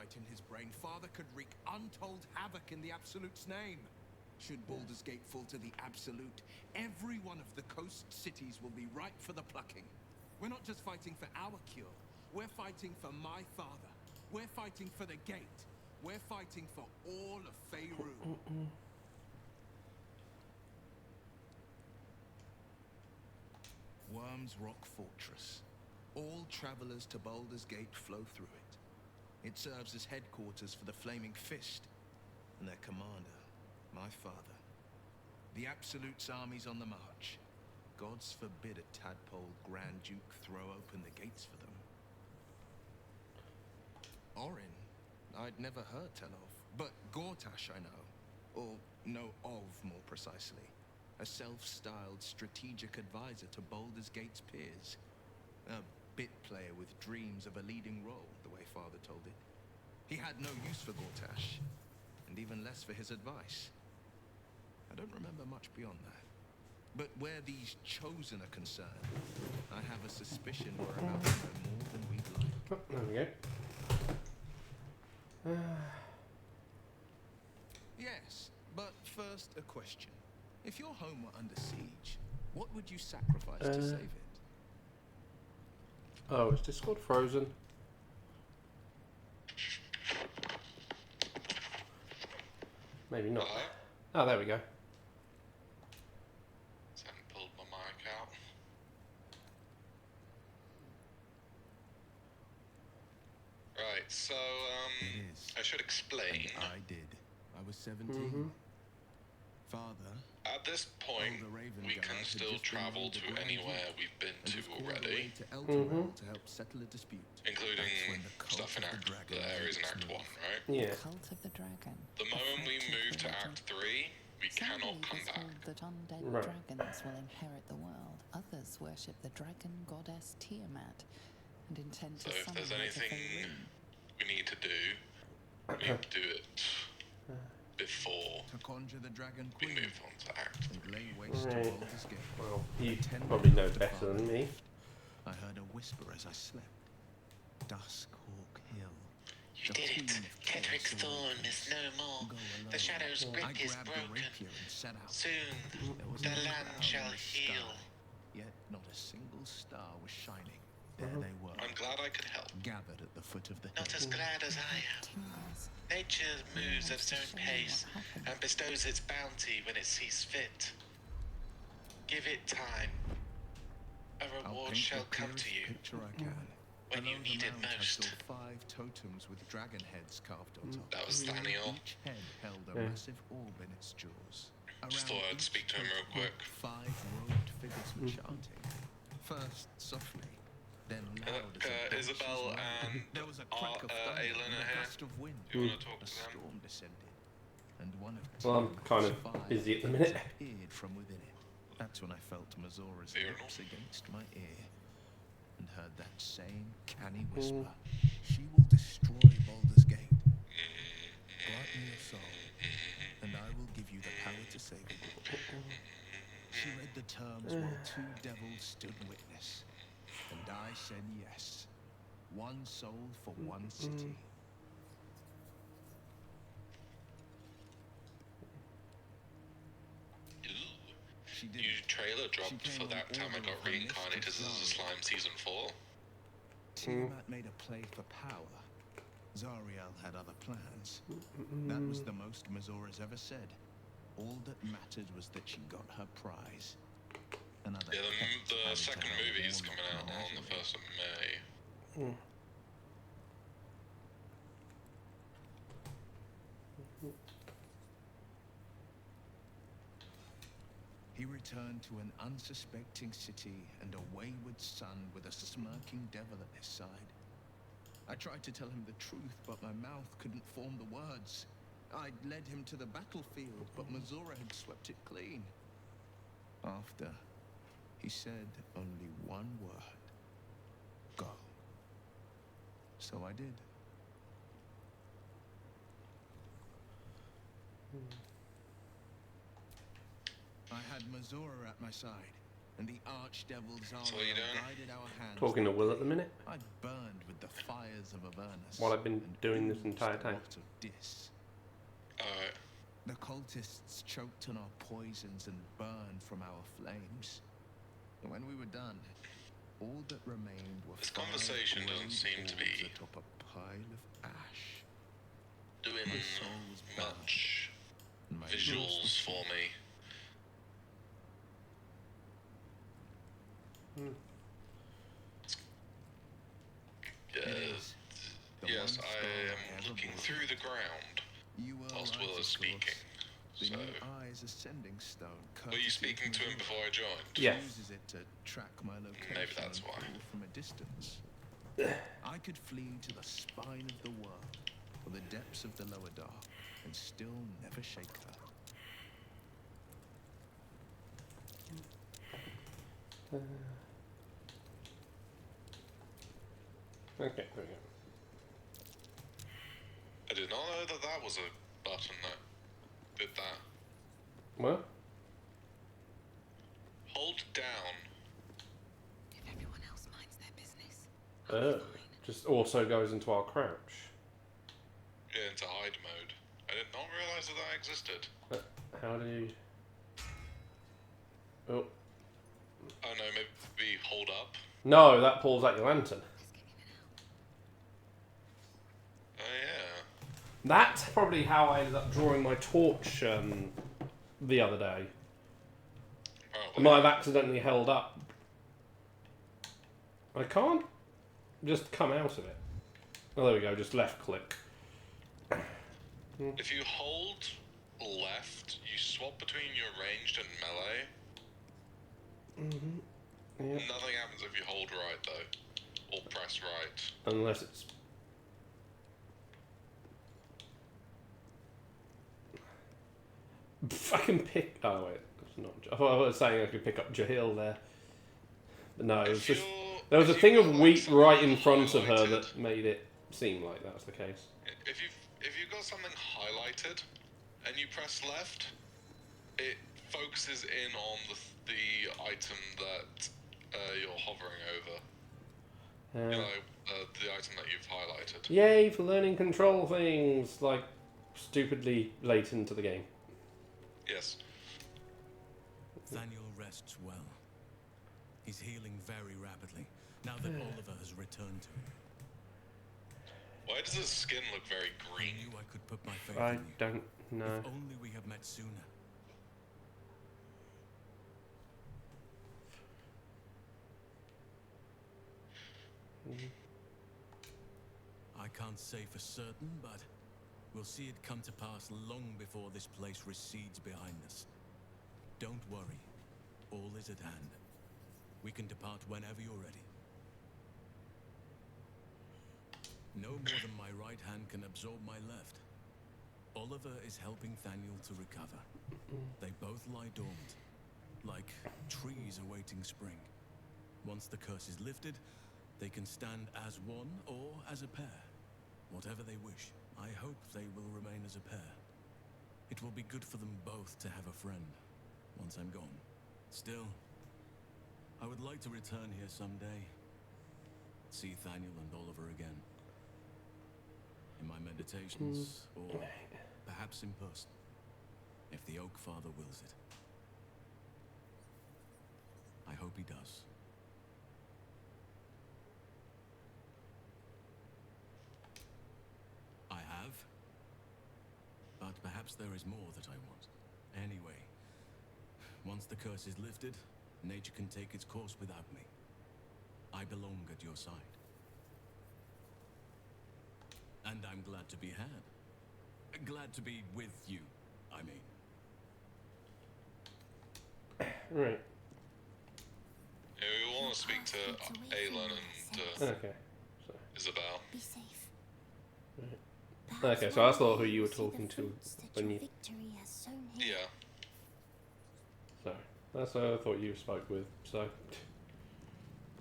parasite in his brain, Father could wreak untold havoc in the Absolute's name. Should Baldur's Gate fall to the Absolute, every one of the coast cities will be ripe for the plucking. We're not just fighting for our cure. We're fighting for my father. We're fighting for the gate. We're fighting for all of Faerun. Worm's Rock Fortress. All travelers to Baldur's Gate flow through it. It serves as headquarters for the Flaming Fist and their commander, my father. The Absolute's army's on the march. Gods forbid a tadpole Grand Duke throw open the gates for them. Orin, I'd never heard tell of, but Gortash I know. Or know of, more precisely. A self-styled strategic advisor to Baldur's Gate's peers. A bit player with dreams of a leading role, the way Father told it. He had no use for Gortash, and even less for his advice. I don't remember much beyond that. But where these chosen are concerned, I have a suspicion we're about to know more than we'd like. Oh, there we go. Yes, but first a question. If your home were under siege, what would you sacrifice to save it? Oh, is Discord frozen? Maybe not. Oh, there we go. Just haven't pulled my mic out. Right, so, It is. I should explain. And I did. I was 17. Father, At this point, the Raven we Guard can had still just been travel named to the Grand anywhere Duke, we've been and to was called already, away to Elturel to help settle a dispute. including That's when the cult stuff in of the Act, dragon the areas in made its Act 1, move. right? Yeah. Cult of the Dragon. The moment we move to Act 3, we Some cannot come believers back. hold that undead Right. dragons will inherit the world. Others worship the dragon goddess Tiamat and intend So to if summon there's her to anything Faerun. we need to do, we need to do it before To conjure the dragon we queen move on to Act 3. and lay waste Right. to Baldur's Gate. Well, you 10 probably know minutes better to than me. I heard a whisper as I slept. Duskhawk Hill. You The did it. queen of Kedrick's chaos thorn awaits. is no more. Go alone. The shadow's I grip is grabbed a broken. rapier and set out. Soon, There was the no land cloud shall in the heal. sky, yet not a single star was shining. There they were, I'm glad I could help. gathered at the foot of the hill. Not as glad as I am. Tingles. Nature moves at its to own show you pace what happened. and bestows its bounty when it sees fit. Give it time. A I'll reward paint shall the come clearest to you. picture I can. When you Below need the it mount, I most. saw 5 totems with dragon heads carved on top. That was Thaniel. Each head held a Yeah. massive orb in its jaws. Just thought I'd each speak to him real totem, quick. 5 robed figures were chanting. First softly, then loud as a banshee Isabel wail. and There was a crack of thunder Aelin and are a here. gust of wind. You want to talk A to them? storm descended, and one of Well, I'm Tyrion's kind of 5 busy at the figures minute. appeared from within it. That's when I felt Mazora's Fair lips enough. against my ear, and heard that same canny whisper. She will destroy Baldur's Gate. Grant me your soul, and I will give you the power to save it. She read the terms while 2 devils stood witness, and I said yes. 1 soul for 1 city. She did New it. trailer dropped came for on that time I order got of her reincarnated as mistress a slime season 4. Tiamat made a play for power. Zariel had other plans. That was the most Mazora's ever said. All that mattered was that she got her prize. Another Yeah, pet the added to second her movie is warlock coming out on the menagerie. 1st of May. He returned to an unsuspecting city and a wayward son with a smirking devil at his side. I tried to tell him the truth, but my mouth couldn't form the words. I'd led him to the battlefield, but Mazora had swept it clean. After, he said only one word. Go. So I did. I had Mazora at my side, and the archdevils So what are you doing? guided our hands. Talking to Will at the minute, I burned with the fires of Avernus. while I've been and doing this oozed entire the time. rot of Dis. Alright. The cultists choked on our poisons and burned from our flames. And when we were done, all that remained were This 5 conversation doesn't glowed seem to balls be atop a pile of ash. doing My soul was burned, much and my lips were visuals for me. It is the Yes, one I star am ever looking bought. through the ground You were whilst right, Will of is speaking. course. The So, new Eye's ascending stone. were you courtesy of speaking to him Missouri, before I joined? Yes. uses it to track my location Maybe that's and why. call from a distance. I could flee to the spine of the world, or the depths of the lower dark, and still never shake her. Okay, there we go. I did not know that that was a button that did that. What? Hold down. If everyone else minds their business, Oh, just also goes into our crouch. Yeah, into hide mode. I did not realise that that existed. How do you... Oh. Oh no, maybe hold up. No, that pulls out your lantern. let's get in and out. Oh yeah. That's probably how I ended up drawing my torch the other day. I Probably. might have accidentally held up. I can't just come out of it. Oh, there we go, just left click. If you hold left, you swap between your ranged and melee. Yeah. Nothing happens if you hold right though. Or press right. Unless it's... I can pick... Oh wait, that's not... I thought I was saying I could pick up Jahil there. But no, it was just... There was a thing of wheat right in front of her that made it seem like that was the case. If you've got something highlighted and you press left, it focuses in on the item that you're hovering over. You know, the item that you've highlighted. Yay for learning control things, like, stupidly late into the game. Yes. Thaniel rests well. He's healing very rapidly, now that Oliver has returned to him. Why does his skin look very I green? knew I could put my faith I in you. don't know. If only we had met sooner. I can't say for certain, but we'll see it come to pass long before this place recedes behind us. Don't worry. All is at hand. We can depart whenever you're ready. No more than my right hand can absorb my left. Oliver is helping Thaniel to recover. They both lie dormant, like trees awaiting spring. Once the curse is lifted, they can stand as one or as a pair. Whatever they wish, I hope they will remain as a pair. It will be good for them both to have a friend, once I'm gone. Still, I would like to return here someday. See Thaniel and Oliver again. In my meditations, or perhaps in person, if the Oak Father wills it. I hope he does. I have, but perhaps there is more that I want. Anyway, once the curse is lifted, nature can take its course without me. I belong at your side. And I'm glad to be had. Glad to be with you, I mean. Right. Yeah, we want to speak to Aelin and Okay. So. Isabel. Be safe. Okay, so I thought who you were talking to when you... Victory has sown here. Yeah. Sorry. That's who I thought you spoke with, so...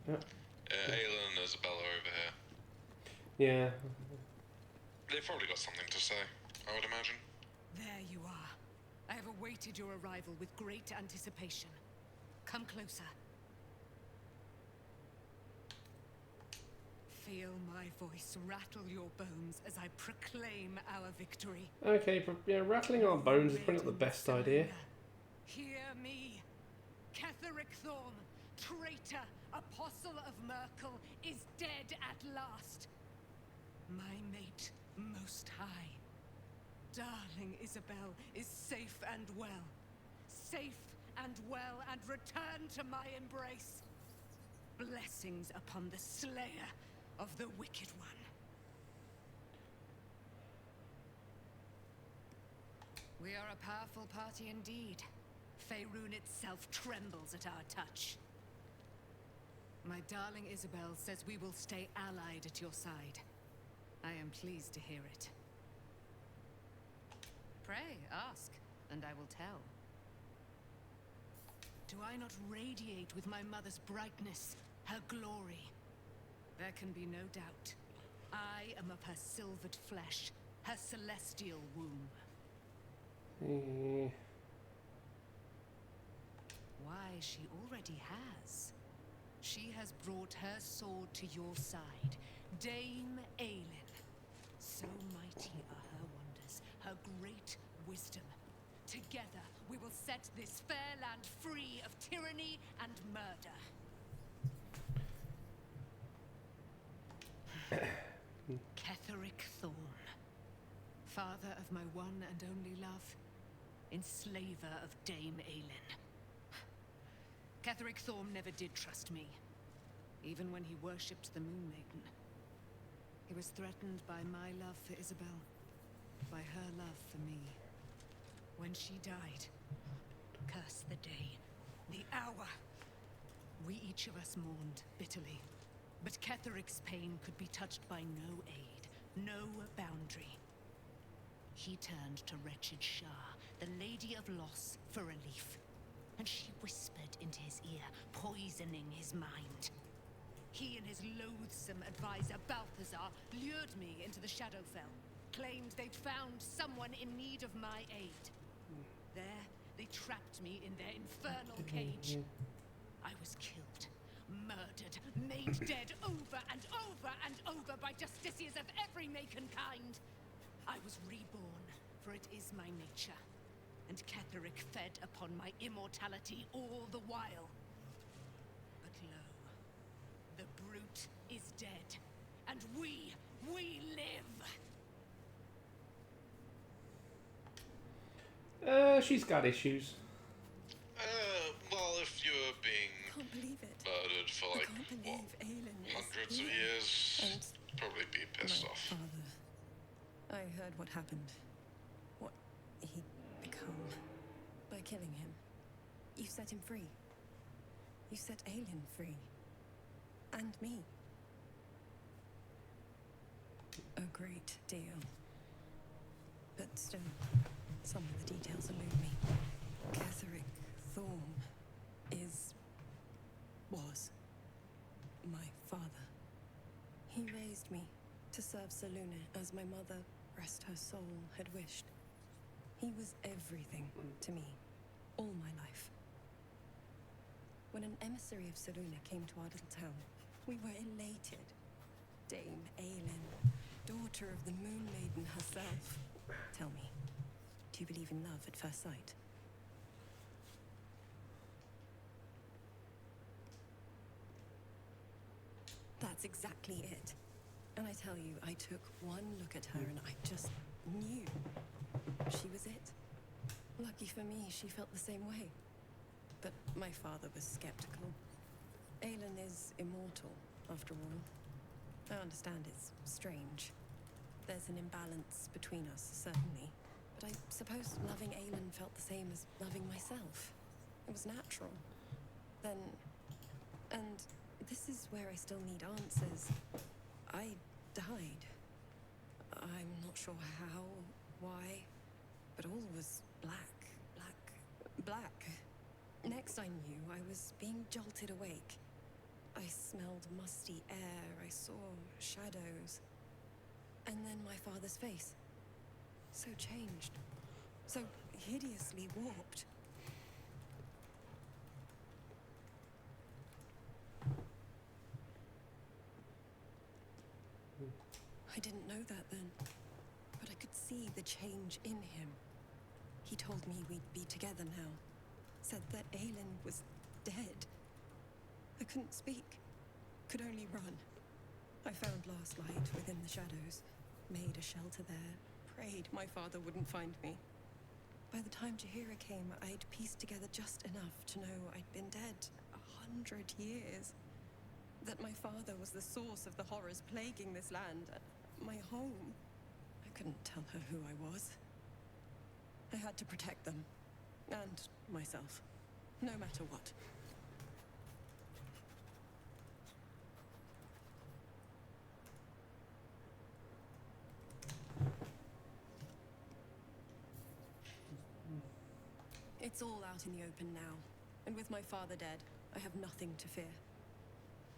Yeah. Aelin and Isabella over here. Yeah. They've probably got something to say, I would imagine. There you are. I have awaited your arrival with great anticipation. Come closer. Feel my voice rattle your bones as I proclaim our victory. Okay, yeah, rattling our bones is probably not the best idea. Hear me. Ketheric Thorm, traitor, apostle of Merkel, is dead at last. My mate, most high. Darling Isabel is safe and well. Safe and well, and return to my embrace. Blessings upon the slayer of the wicked one. We are a powerful party indeed. Faerun itself trembles at our touch. My darling Isabel says we will stay allied at your side. I am pleased to hear it. Pray, ask, and I will tell. Do I not radiate with my mother's brightness, her glory? There can be no doubt. I am of her silvered flesh, her celestial womb. Why, she already has. She has brought her sword to your side, Dame Aelin. So mighty are her wonders, her great wisdom. Together, we will set this fair land free of tyranny and murder. Ketheric Thorm, father of my one and only love, enslaver of Dame Aelin. Ketheric Thorm never did trust me, even when he worshipped the Moon Maiden. He was threatened by my love for Isabel, by her love for me. When she died, curse the day, the hour. We each of us mourned bitterly, but Ketheric's pain could be touched by no aid, no boundary. He turned to wretched Shah, the Lady of Loss, for relief, and she whispered into his ear, poisoning his mind. He and his loathsome advisor, Balthazar, lured me into the Shadowfell, claimed they'd found someone in need of my aid. There, they trapped me in their infernal cage. I was killed, murdered, made dead over and over and over by justiciars of every make and kind. I was reborn, for it is my nature, and Ketheric fed upon my immortality all the while. But lo, the brute is dead, and we live! She's got issues. Well, if you were being Can't believe it. murdered for like, Can't what, believe Aelin is hundreds of here. years, And probably be pissed my off. father. I heard what happened. What he'd become. By killing him. You set him free. You set Aelin free. And me. A great deal. But still, some of the details elude me. Ketheric Thorm was my father. He raised me to serve Selûne as my mother, rest her soul, had wished. He was everything to me, all my life. When an emissary of Selûne came to our little town, we were elated. Dame Aelin, daughter of the Moon Maiden herself. Tell me, do you believe in love at first sight? That's exactly it. And I tell you, I took one look at her and I just knew she was it. Lucky for me, she felt the same way. But my father was skeptical. Aelin is immortal, after all. I understand it's strange. There's an imbalance between us, certainly. But I suppose loving Aelin felt the same as loving myself. It was natural. Then... and this is where I still need answers. I died. I'm not sure how, why, but all was black. Next I knew, I was being jolted awake. I smelled musty air, I saw shadows. And then my father's face. So changed. So hideously warped. see the change in him. He told me we'd be together now. Said that Aelin was dead. I couldn't speak. Could only run. I found last light within the shadows. Made a shelter there. Prayed my father wouldn't find me. By the time Jahira came, I'd pieced together just enough to know I'd been dead 100 years. That my father was the source of the horrors plaguing this land. My home. I couldn't tell her who I was. I had to protect them. And myself. No matter what. It's all out in the open now. And with my father dead, I have nothing to fear.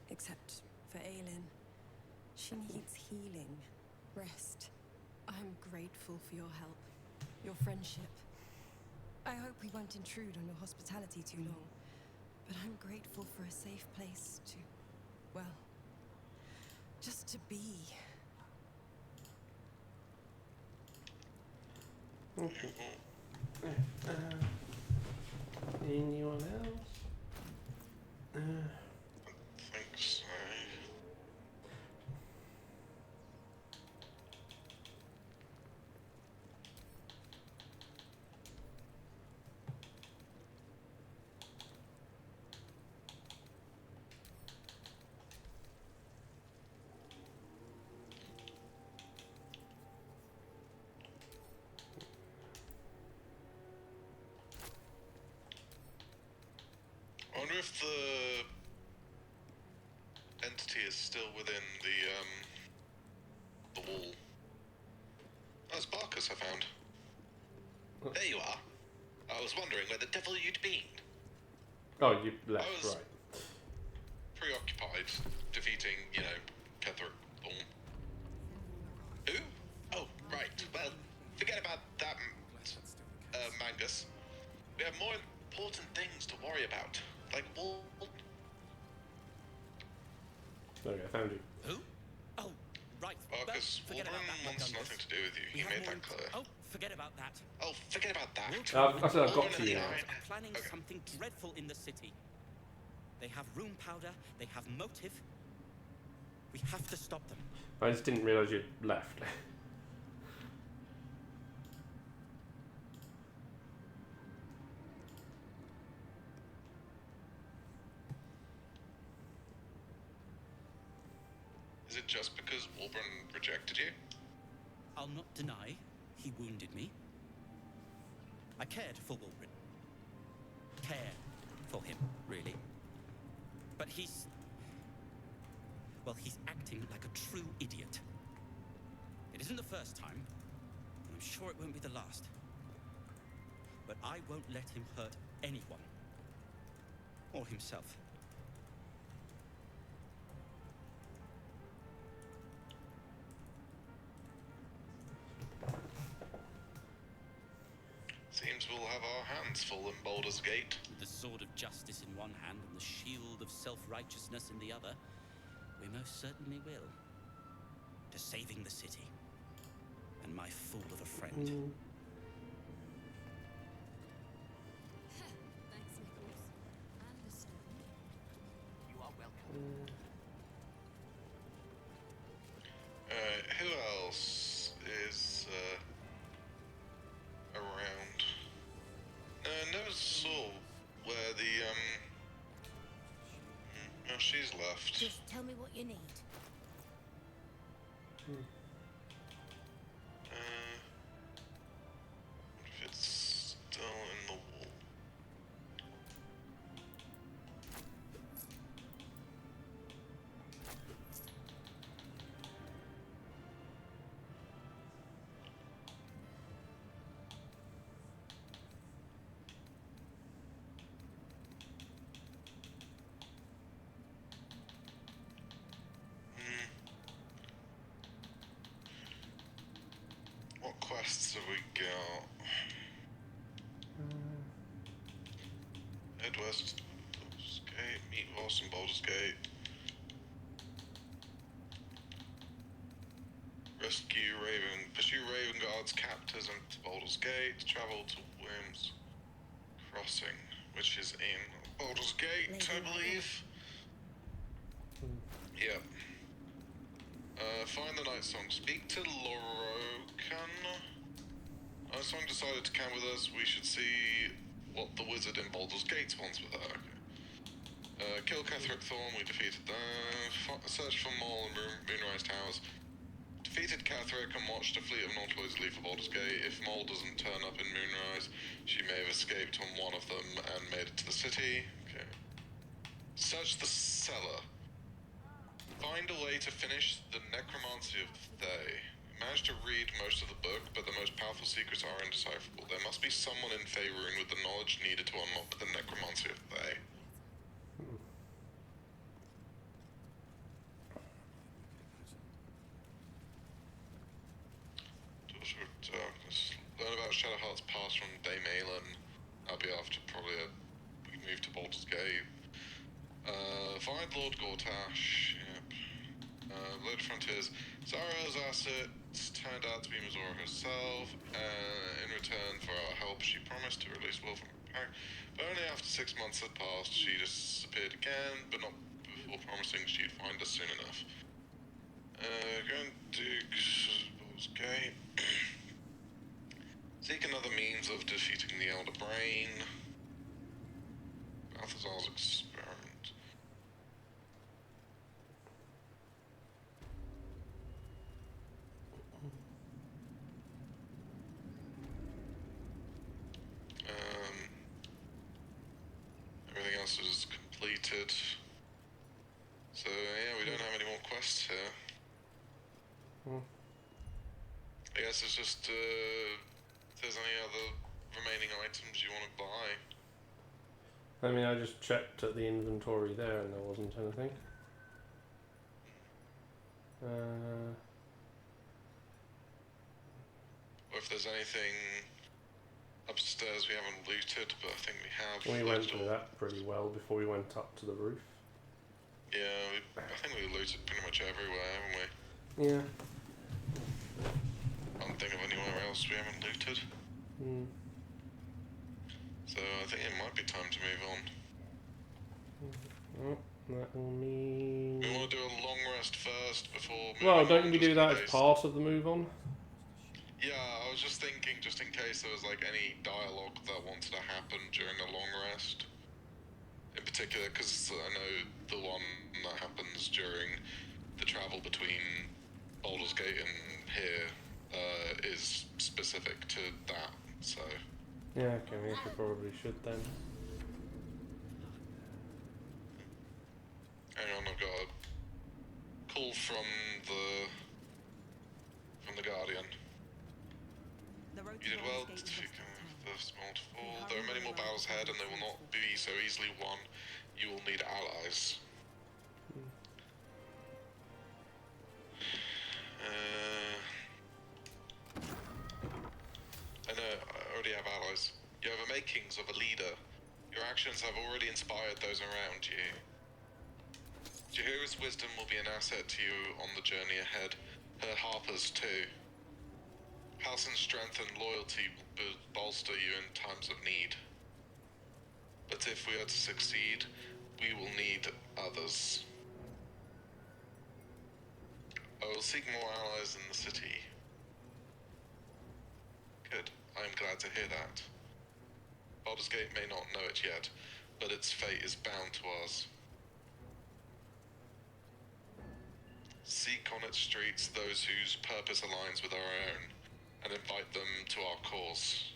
Except for Aelin. She needs healing. Rest. I'm grateful for your help. Your friendship. I hope we won't intrude on your hospitality too long. But I'm grateful for a safe place to... well... just to be. Okay. Anyone else? I think so. I wonder if the entity is still within the wall. That's Barkus I found. There you are. I was wondering where the devil you'd been. Oh, you left, I was- right. Preoccupied defeating, Ketheric Thorn. Who? Oh, right. Well, forget about that, Mangus. We have more important things to worry about. Like Wall. Okay, I found you. Who? Oh, right. Barkus, Forget about that, Waldron wants Baldurs. nothing to do with you. We He have made more that clear. Oh, forget about that. Oh, forget about that. I said I've got Waldron to you and now. I Are planning Okay. something dreadful in the city. They have rune powder. They have motive. We have to stop them. I just didn't realise you'd left. Is it just because Waldron rejected you? I'll not deny he wounded me. I cared for Wilbur. Care for him, really. But he's acting like a true idiot. It isn't the first time, and I'm sure it won't be the last. But I won't let him hurt anyone. Or himself. Seems we'll have our hands full in Baldur's Gate. With the sword of justice in one hand and the shield of self-righteousness in the other, we most certainly will. To saving the city. And my fool of a friend. Thanks, Nicholas. Anderson. You are welcome. Who else is around? Never saw where the no, she's left. Just tell me what you need. If it's still in the wall. What quests have we got? Head west, Baldur's Gate, meet Voss in Baldur's Gate. Pursue Raven Guard's captors into Baldur's Gate, travel to Worms Crossing, which is in Baldur's Gate, I believe. Yep. Find the Night Song. Speak to Lorokan. Night Song decided to camp with us. We should see what the wizard in Baldur's Gate wants with her. Okay. Kill Ketherick Thorn. We defeated them. Search for Maul and Moonrise Towers. Defeated Ketherick and watched a fleet of Nautiloids leave for Baldur's Gate. If Maul doesn't turn up in Moonrise, she may have escaped on one of them and made it to the city. Okay. Search the cellar. Find a way to finish the Necromancy of Thay. Managed to read most of the book, but the most powerful secrets are indecipherable. There must be someone in Faerun with the knowledge needed to unlock the Necromancy of Thay. Daughter of Darkness. Learn about Shadowheart's past from Dame Aelin. That'll be after probably we move to Baldur's Gate. Find Lord Gortash. Yep. Load of Frontiers. Zara's assets turned out to be Mizora herself. In return for our help, she promised to release Will from her pack. But only after 6 months had passed, she disappeared again, but not before promising she'd find us soon enough. Going to Baldur's Gate. Seek another means of defeating the Elder Brain. Balthazar's experiment. Everything else is completed. So yeah, we don't have any more quests here. I guess it's just if there's any other remaining items you want to buy. I mean, I just checked at the inventory there and there wasn't anything. Or if there's anything upstairs we haven't looted, but I think we have. We went through that pretty well before we went up to the roof. Yeah, I think we looted pretty much everywhere, haven't we? Yeah. I don't think of anywhere else we haven't looted. So I think it might be time to move on. Oh, that will mean... We want to do a long rest first before... Well, don't we do that as part of the move on? Yeah, I was just thinking, just in case there was like any dialogue that wanted to happen during the long rest. In particular, because I know the one that happens during the travel between Baldur's Gate and here is specific to that, so... Yeah, okay, I guess we probably should then. Hang on, I've got a call from the Guardian. You did well to defeat the small to fall. There are many more battles ahead and they will not be so easily won. You will need allies. I know, I already have allies. You have the makings of a leader. Your actions have already inspired those around you. Jahira's wisdom will be an asset to you on the journey ahead. Her Harper's too. Halsin's strength and loyalty will bolster you in times of need. But if we are to succeed, we will need others. I will seek more allies in the city. Good. I am glad to hear that. Baldur's Gate may not know it yet, but its fate is bound to ours. Seek on its streets those whose purpose aligns with our own, and invite them to our cause.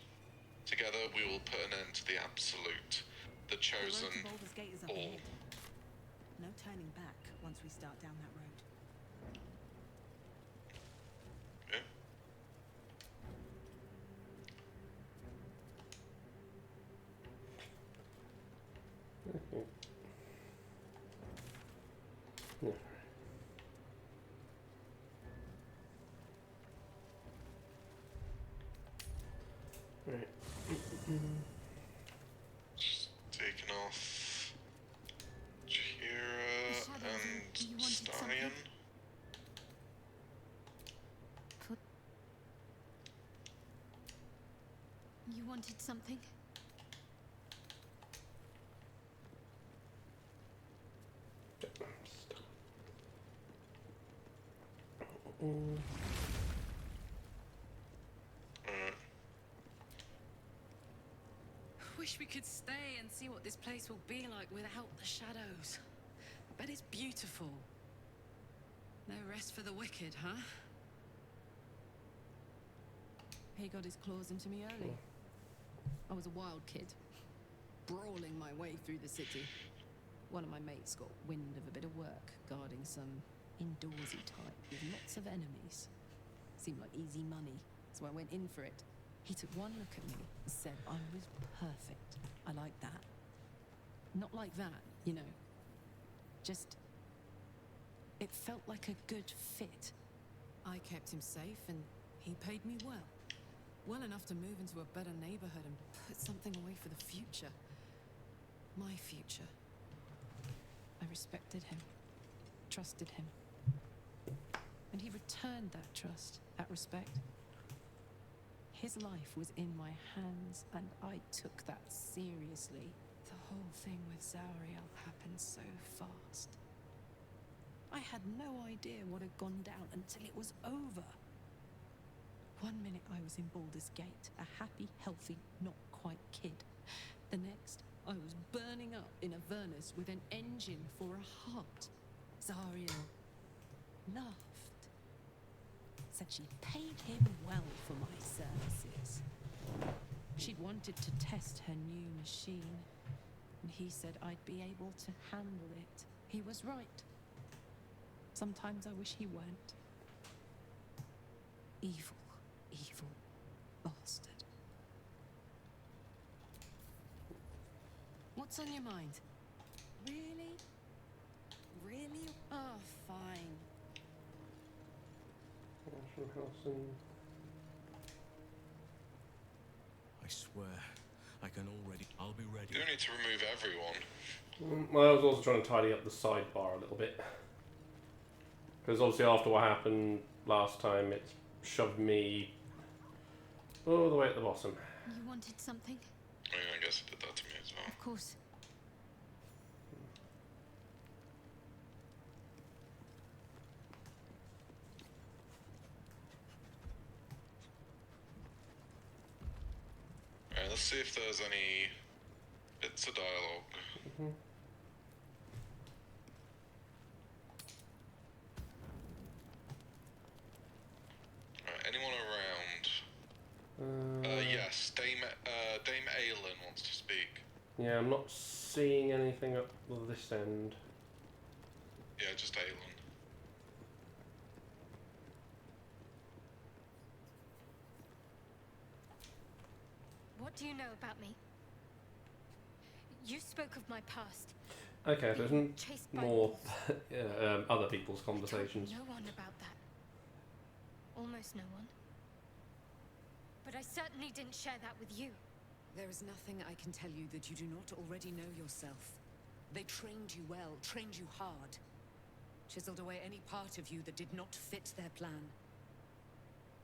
Together we will put an end to the absolute, the chosen, The road to Baldur's Gate is up all. ahead. No turning back once we start down that road. Yeah. Okay. Yeah. Right. Just taking off Jahira and Starion. wanted something? Wish we could stay and see what this place will be like without the shadows. I bet it's beautiful. No rest for the wicked, huh? He got his claws into me early. I was a wild kid, brawling my way through the city. One of my mates got wind of a bit of work guarding some indoorsy type with lots of enemies. Seemed like easy money, so I went in for it. He took one look at me and said I was perfect. I like that. Not like that, you know. Just... it felt like a good fit. I kept him safe and he paid me well. Well enough to move into a better neighborhood and put something away for the future. My future. I respected him. Trusted him. And he returned that trust, that respect. His life was in my hands, and I took that seriously. The whole thing with Zauriel happened so fast. I had no idea what had gone down until it was over. One minute I was in Baldur's Gate, a happy, healthy, not quite kid. The next, I was burning up in Avernus with an engine for a heart. Zauriel laughed. Said she paid him well for my services. She'd wanted to test her new machine, and he said I'd be able to handle it. He was right. Sometimes I wish he weren't. Evil, evil bastard. What's on your mind? Really? Really? Oh, fine. I swear, I can already... I'll be ready. You don't need to remove everyone. Well, I was also trying to tidy up the sidebar a little bit. Because obviously after what happened last time, it's shoved me all the way at the bottom. You wanted something? I mean, I guess it did that to me as well. Of course. Alright, let's see if there's any bits of dialogue. Alright, anyone around? Yes, Dame Aelin wants to speak. Yeah, I'm not seeing anything up this end. Yeah, just Aelin. What do you know about me? You spoke of my past. Okay, so Being there's chased by more wolves. other people's I told conversations. no one about that. Almost no one. But I certainly didn't share that with you. There is nothing I can tell you that you do not already know yourself. They trained you well, trained you hard. Chiseled away any part of you that did not fit their plan.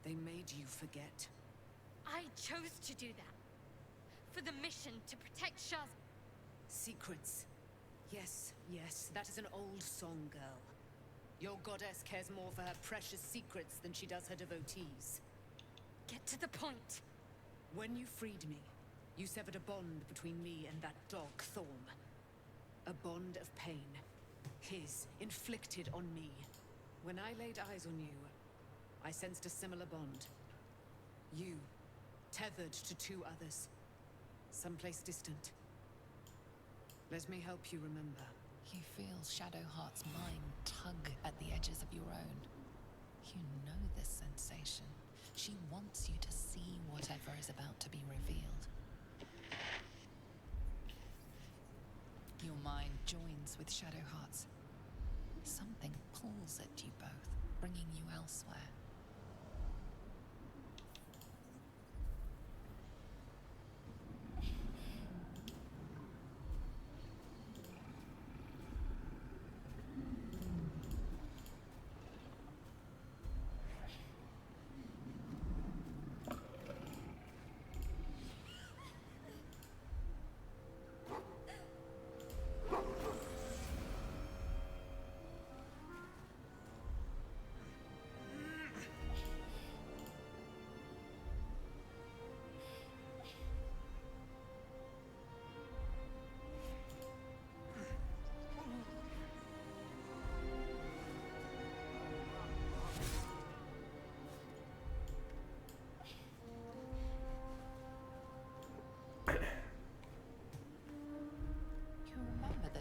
They made you forget. I chose to do that. For the mission to protect Shaz. Secrets. Yes, yes, that is an old song, girl. Your goddess cares more for her precious secrets than she does her devotees. Get to the point. When you freed me, you severed a bond between me and that dog, Thorm. A bond of pain. His, inflicted on me. When I laid eyes on you, I sensed a similar bond. You, tethered to two others. Someplace distant. Let me help you remember. You feel Shadowheart's mind tug at the edges of your own. You know this sensation. She wants you to see whatever is about to be revealed. Your mind joins with Shadowheart's. Something pulls at you both, bringing you elsewhere.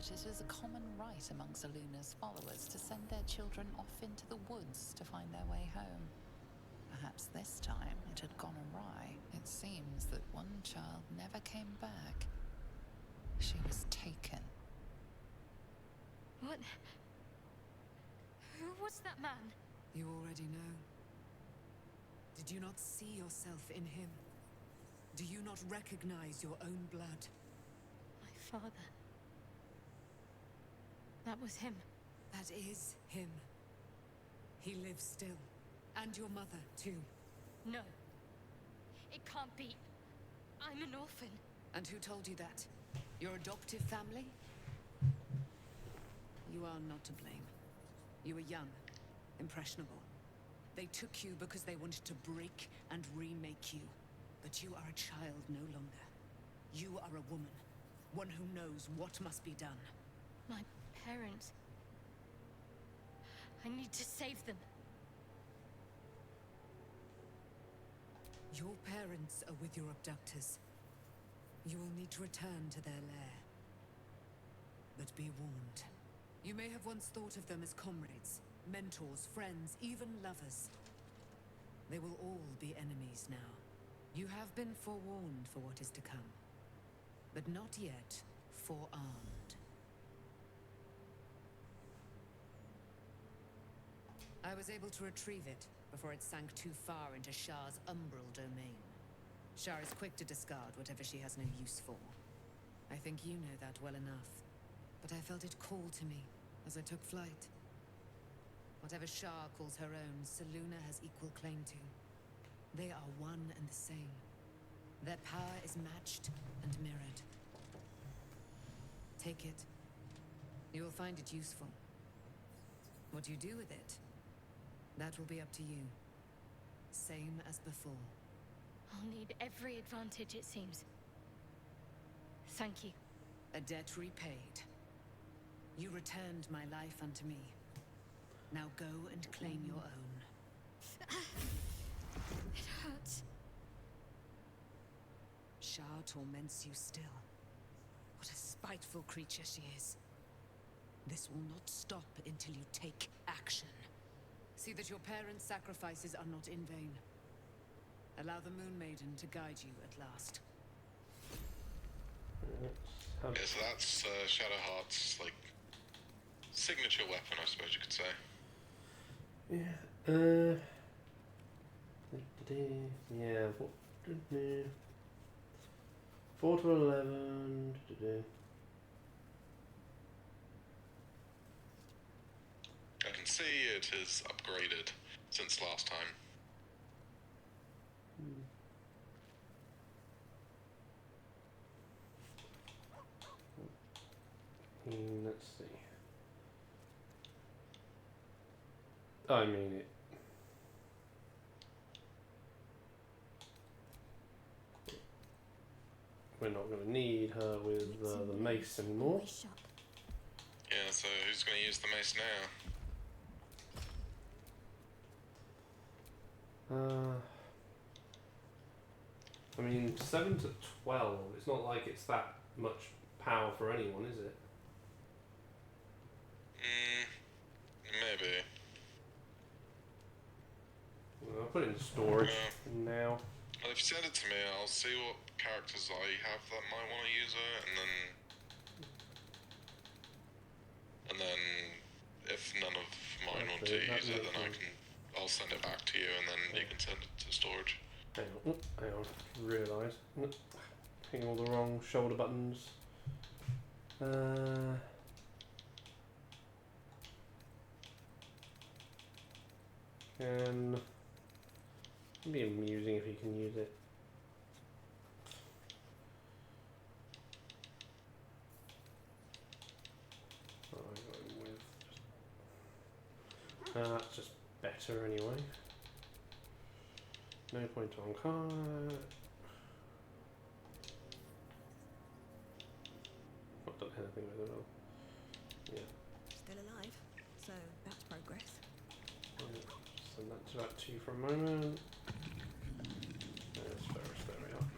that it is a common rite among Zeluna's followers to send their children off into the woods to find their way home. Perhaps this time it had gone awry. It seems that one child never came back. She was taken. What? Who was that man? You already know. Did you not see yourself in him? Do you not recognize your own blood? My father. That was him. That is him. He lives still. And your mother, too. No. It can't be. I'm an orphan. And who told you that? Your adoptive family? You are not to blame. You were young, impressionable. They took you because they wanted to break and remake you. But you are a child no longer. You are a woman. One who knows what must be done. My parents. I need to save them. Your parents are with your abductors. You will need to return to their lair. But be warned. You may have once thought of them as comrades, mentors, friends, even lovers. They will all be enemies now. You have been forewarned for what is to come, but not yet forearmed. I was able to retrieve it before it sank too far into Shah's umbral domain. Shah is quick to discard whatever she has no use for. I think you know that well enough, but I felt it call to me as I took flight. Whatever Shah calls her own, Selûne has equal claim to. They are one and the same. Their power is matched and mirrored. Take it. You will find it useful. What you do with it, that will be up to you. Same as before. I'll need every advantage, it seems. Thank you. A debt repaid. You returned my life unto me. Now go and claim your own. It hurts. Shah torments you still. What a spiteful creature she is. This will not stop until you take action. See that your parents' sacrifices are not in vain. Allow the Moon Maiden to guide you at last. Yeah, so that's Shadowheart's, like, signature weapon, I suppose you could say. Yeah, yeah, 4 to 11. I can see it is upgraded since last time. Let's see. I mean it. We're not going to need her with the mace anymore. Yeah, so who's going to use the mace now? I mean, 7 to 12. It's not like it's that much power for anyone, is it? Maybe. Well, I'll put it in storage now. Well, if you send it to me, I'll see what characters I have that might want to use it, and then if none of mine want to use it, then I'll send it back to you, and then you can send it to storage. Hang on, realise. Hitting all the wrong shoulder buttons. It'd be amusing if you can use it. That's just better anyway. No point on card. Not done anything with it all. Yeah. Still alive, so that's progress. Send that to that 2 for a moment. There's Ferris, there we are.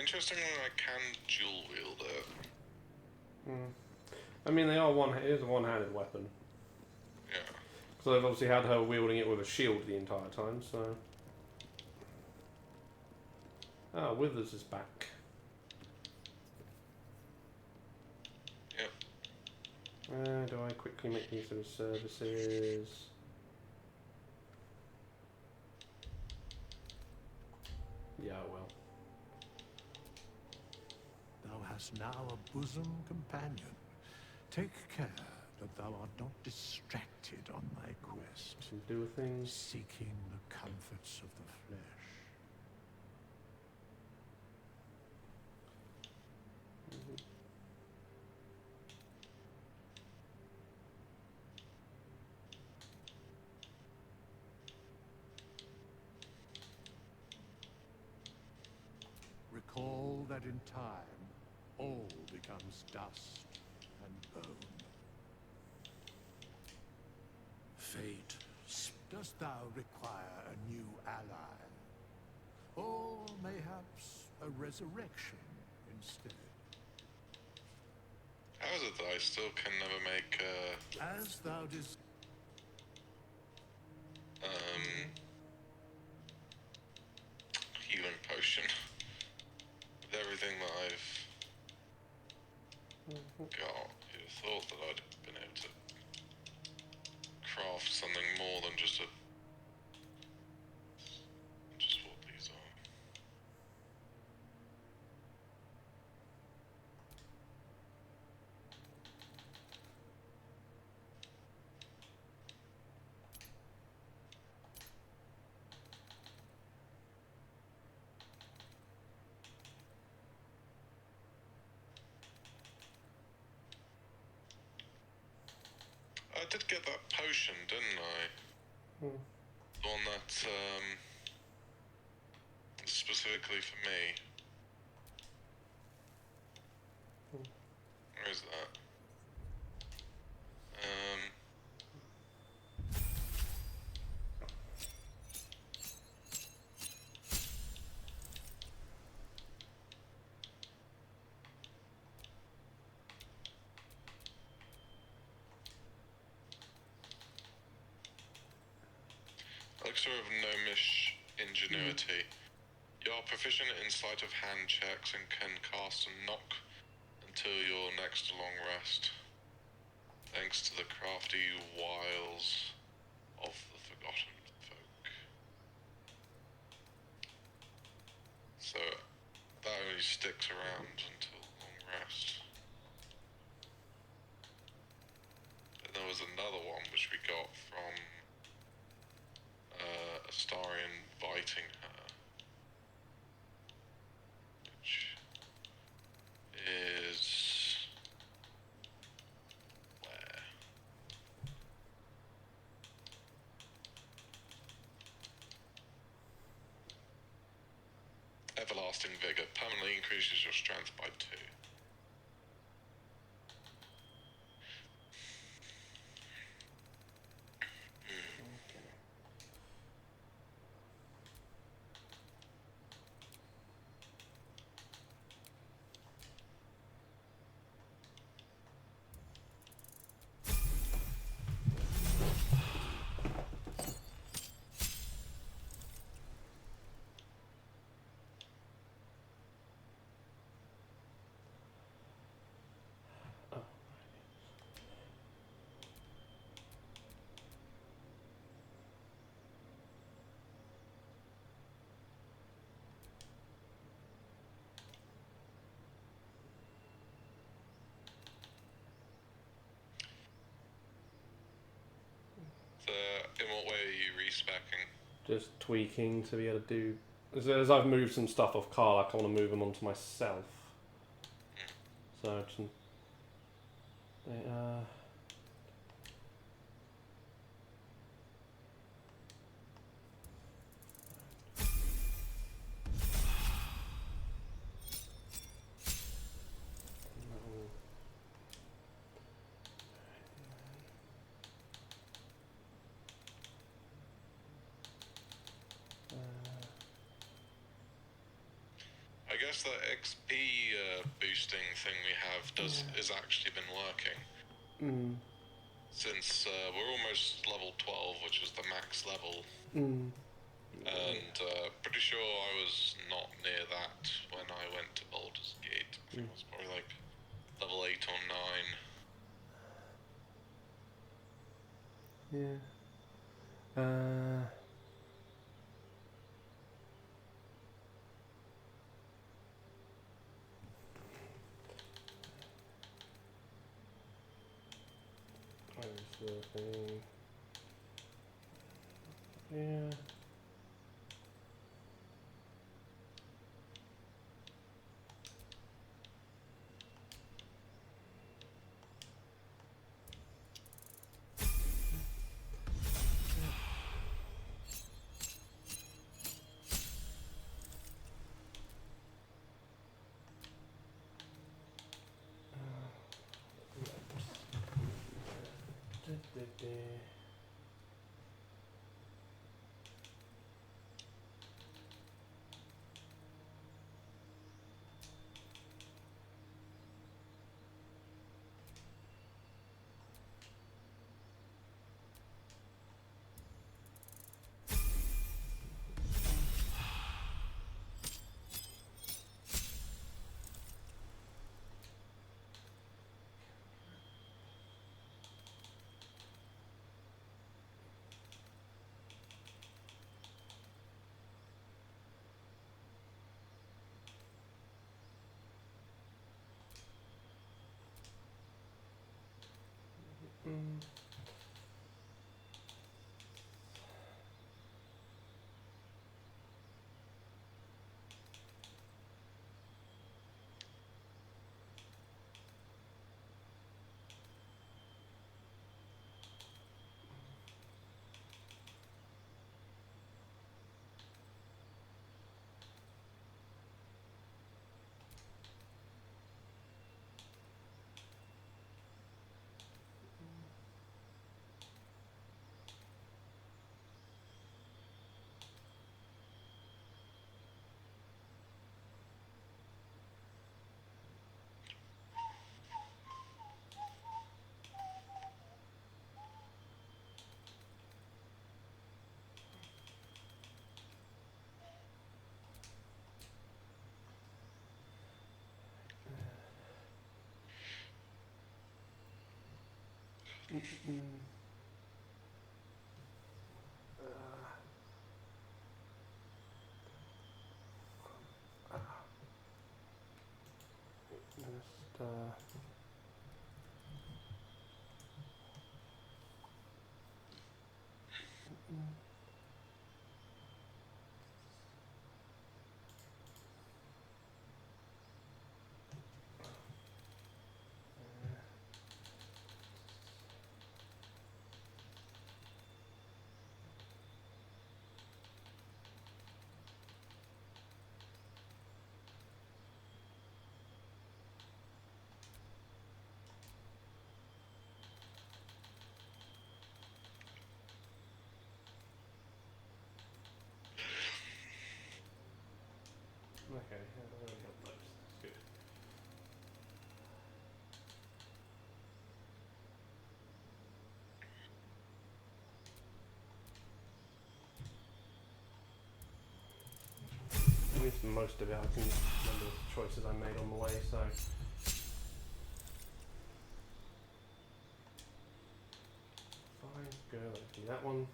Interestingly, I can dual wield it. I mean, they are it is a one-handed weapon. Yeah. So they've obviously had her wielding it with a shield the entire time, so... Ah, Withers is back. Yep. Do I quickly make use of his services? Yeah, I will. Thou hast now a bosom companion. Take care that thou art not distracted on thy quest, Some do things. seeking the comforts of the flesh. Recall that in time, all becomes dust and bone. Fate, dost thou require a new ally? Or mayhaps a resurrection instead? How is it that I still can never make As thou desires. healing potion with everything that I've got? You'd have thought that I'd have been able to craft something more than just what these are. I did get that potion, didn't I? The one that's specifically for me. Where is that? Elixir of Gnomish Ingenuity. You are proficient in sleight of hand checks and can cast a knock until your next long rest. Thanks to the crafty wiles of the Forgotten Folk. So that only sticks around until long rest. And there was another one which we got from Astarion inviting her, which is where? Everlasting Vigor permanently increases your strength by 2. In what way are you respecing? Just tweaking to be able to do... As I've moved some stuff off Carl, I want to move them onto myself. So, just... guess that XP boosting thing we have is actually been working. Since we're almost level 12, which was the max level. And pretty sure I was not near that when I went to Baldur's Gate. I think it was probably like level 8 or 9. Yeah. Where's the thing? Yeah. Okay, I've already got those. That's good. At least most of it I can remember the choices I made on the way, so. Fine, good, let's do that one.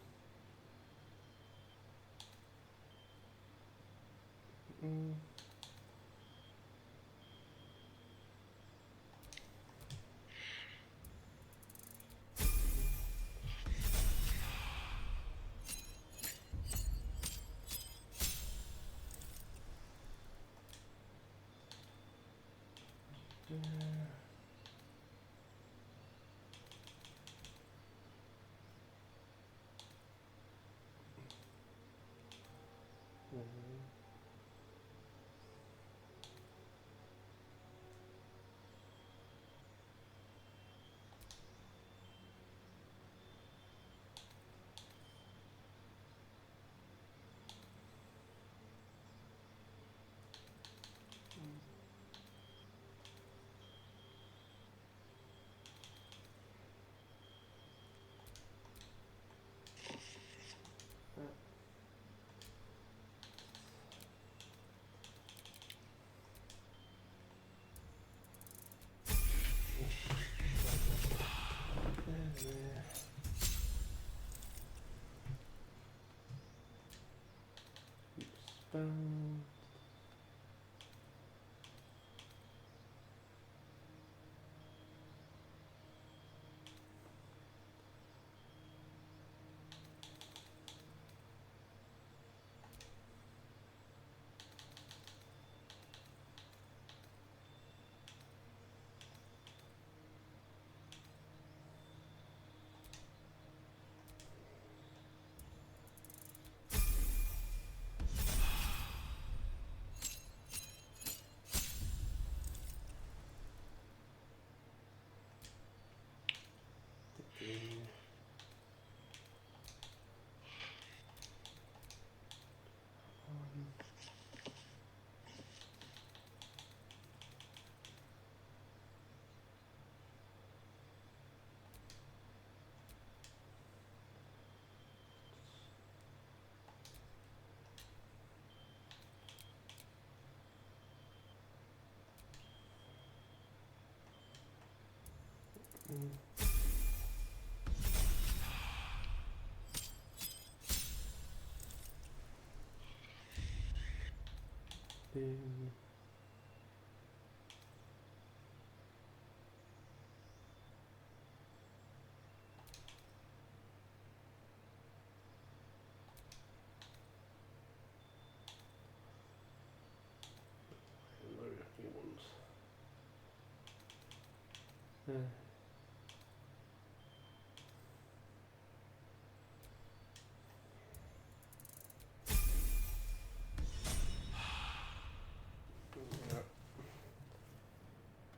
spell. Then new ones. Yeah.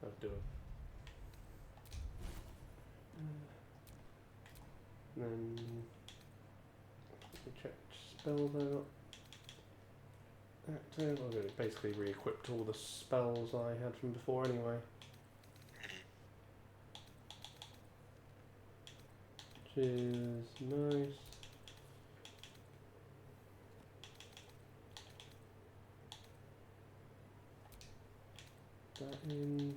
I'll do it. Then we check spells out. Active. I'm going to basically re-equipped all the spells I had from before anyway. Which is nice. That in.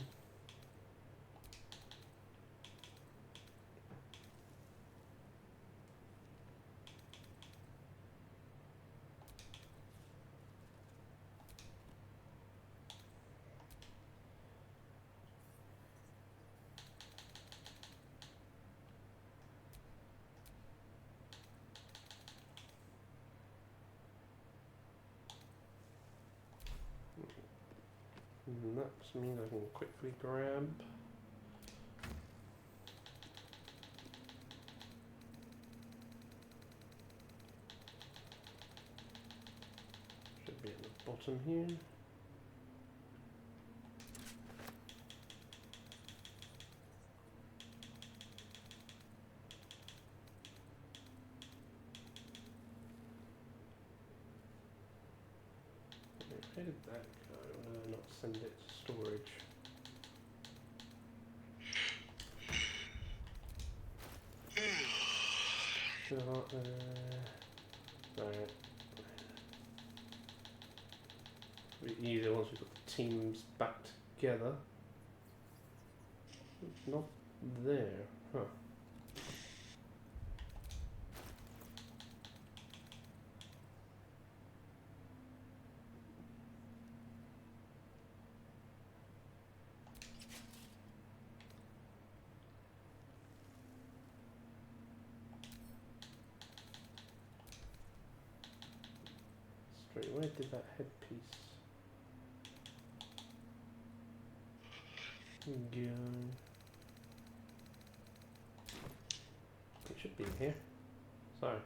And that means I can quickly grab. Should be at the bottom here. Where did that go? Why did I not send it to storage? Alright. It'll be easier once we've got the teams back together. It's not there, huh? Straight, where did that headpiece go? It should be in here. Sorry.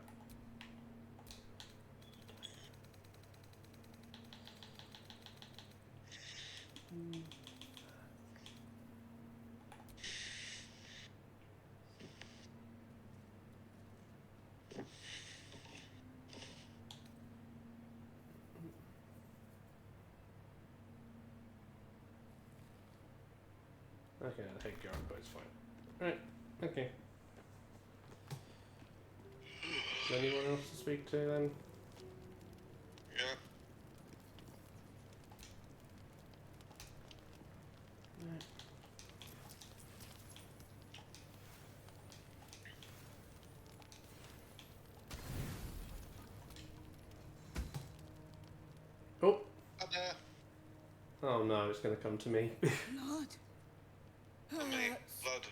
Okay, I hate Garrett, but it's fine. Alright, okay. Is there anyone else to speak to then? Yeah. Right. Oh no, it's going to come to me. For me, blood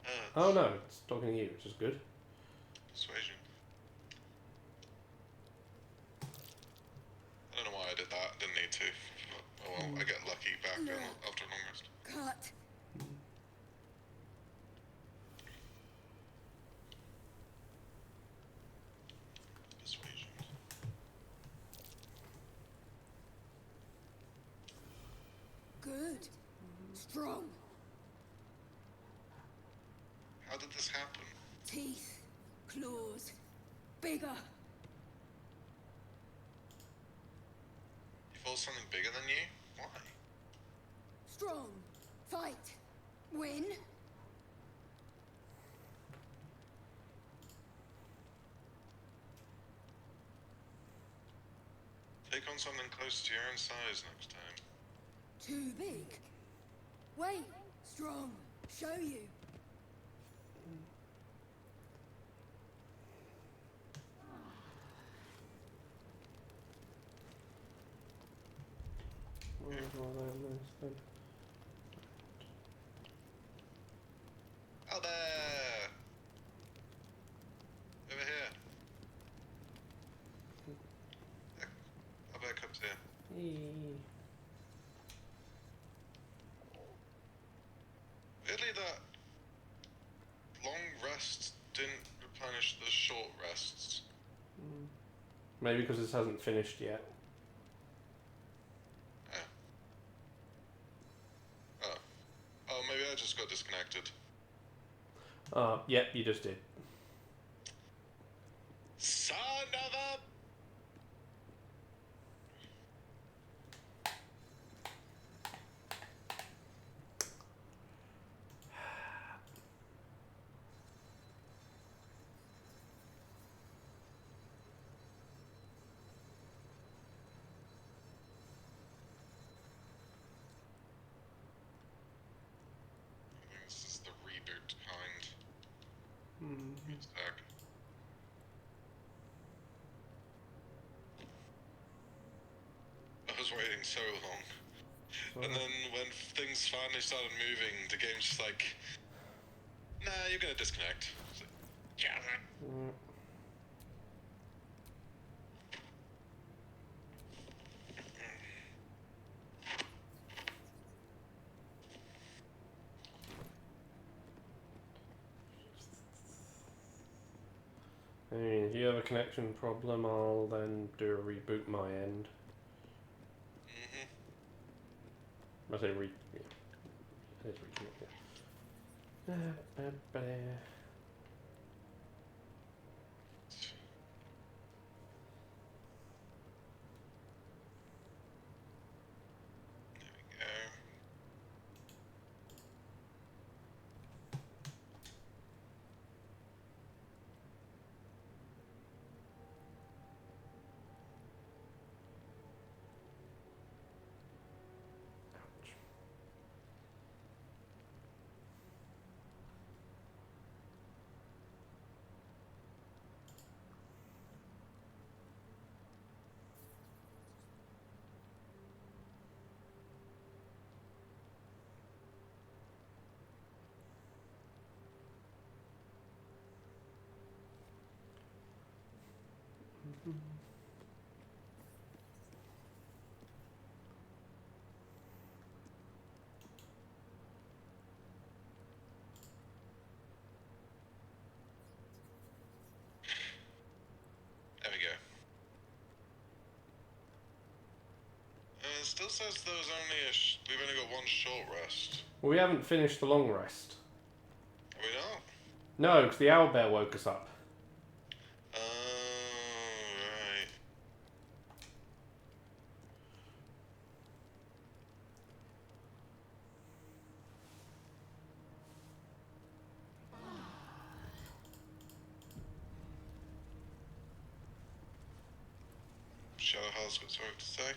hurts. Oh no, it's talking to you, which is good. Persuasion. I don't know why I did that. Didn't need to. Oh well, I get lucky back after a long rest. Cut. Persuasion. Good. Strong. How did this happen? Teeth. Claws. Bigger. You fought something bigger than you? Why? Strong. Fight. Win. Take on something close to your own size next time. Too big. Wait. Strong. Show you. Out there! Over here. I'll back up here. Weirdly, that long rest didn't replenish the short rests. Maybe because this hasn't finished yet. Oh, maybe I just got disconnected. Yep, you just did. Son of a... I think this is the reboot kind. It's back. I was waiting so long. And then when things finally started moving, the game's just like, nah, you're gonna disconnect. It's like, yeah. I mean, if you have a connection problem, I'll then do a reboot my end. I say yeah. It is reconnect, yeah. There we go. It still says there was only we've only got one short rest. Well, we haven't finished the long rest. Are we not? No, because the owlbear woke us up. Oh, right. Shadowheart's got something to say.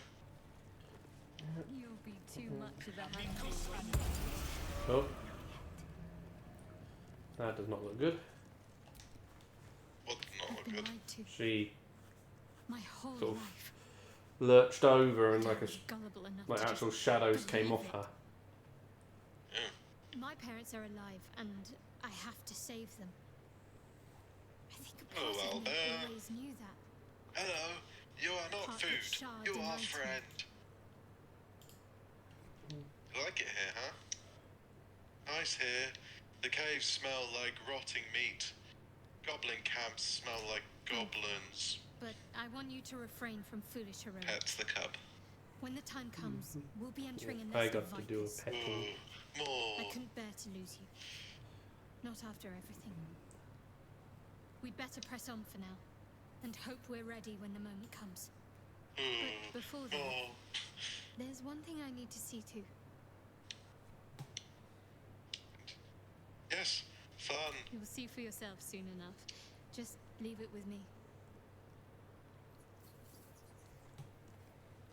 You'll be too much of a handful. Oh. That does not look good. What does not look good? Lied to She my whole sort of life. lurched over and I like can't be gullible enough like to actual just shadows came believe off it. her. My parents are alive, and I have to save them. I think a Oh, part of me well, always knew that. Hello, you are not Part that food. Shard You are denied to me. friend. You like it here, huh? Nice here. The caves smell like rotting meat. Goblin camps smell like goblins. But I want you to refrain from foolish heroics. Pets the cub. When the time comes, we'll be entering a I nest of got to do a vipers. petting. More. I couldn't bear to lose you. Not after everything. We'd better press on for now, and hope we're ready when the moment comes. But before then, there's one thing I need to see to. Yes, fun. You'll see for yourself soon enough. Just leave it with me.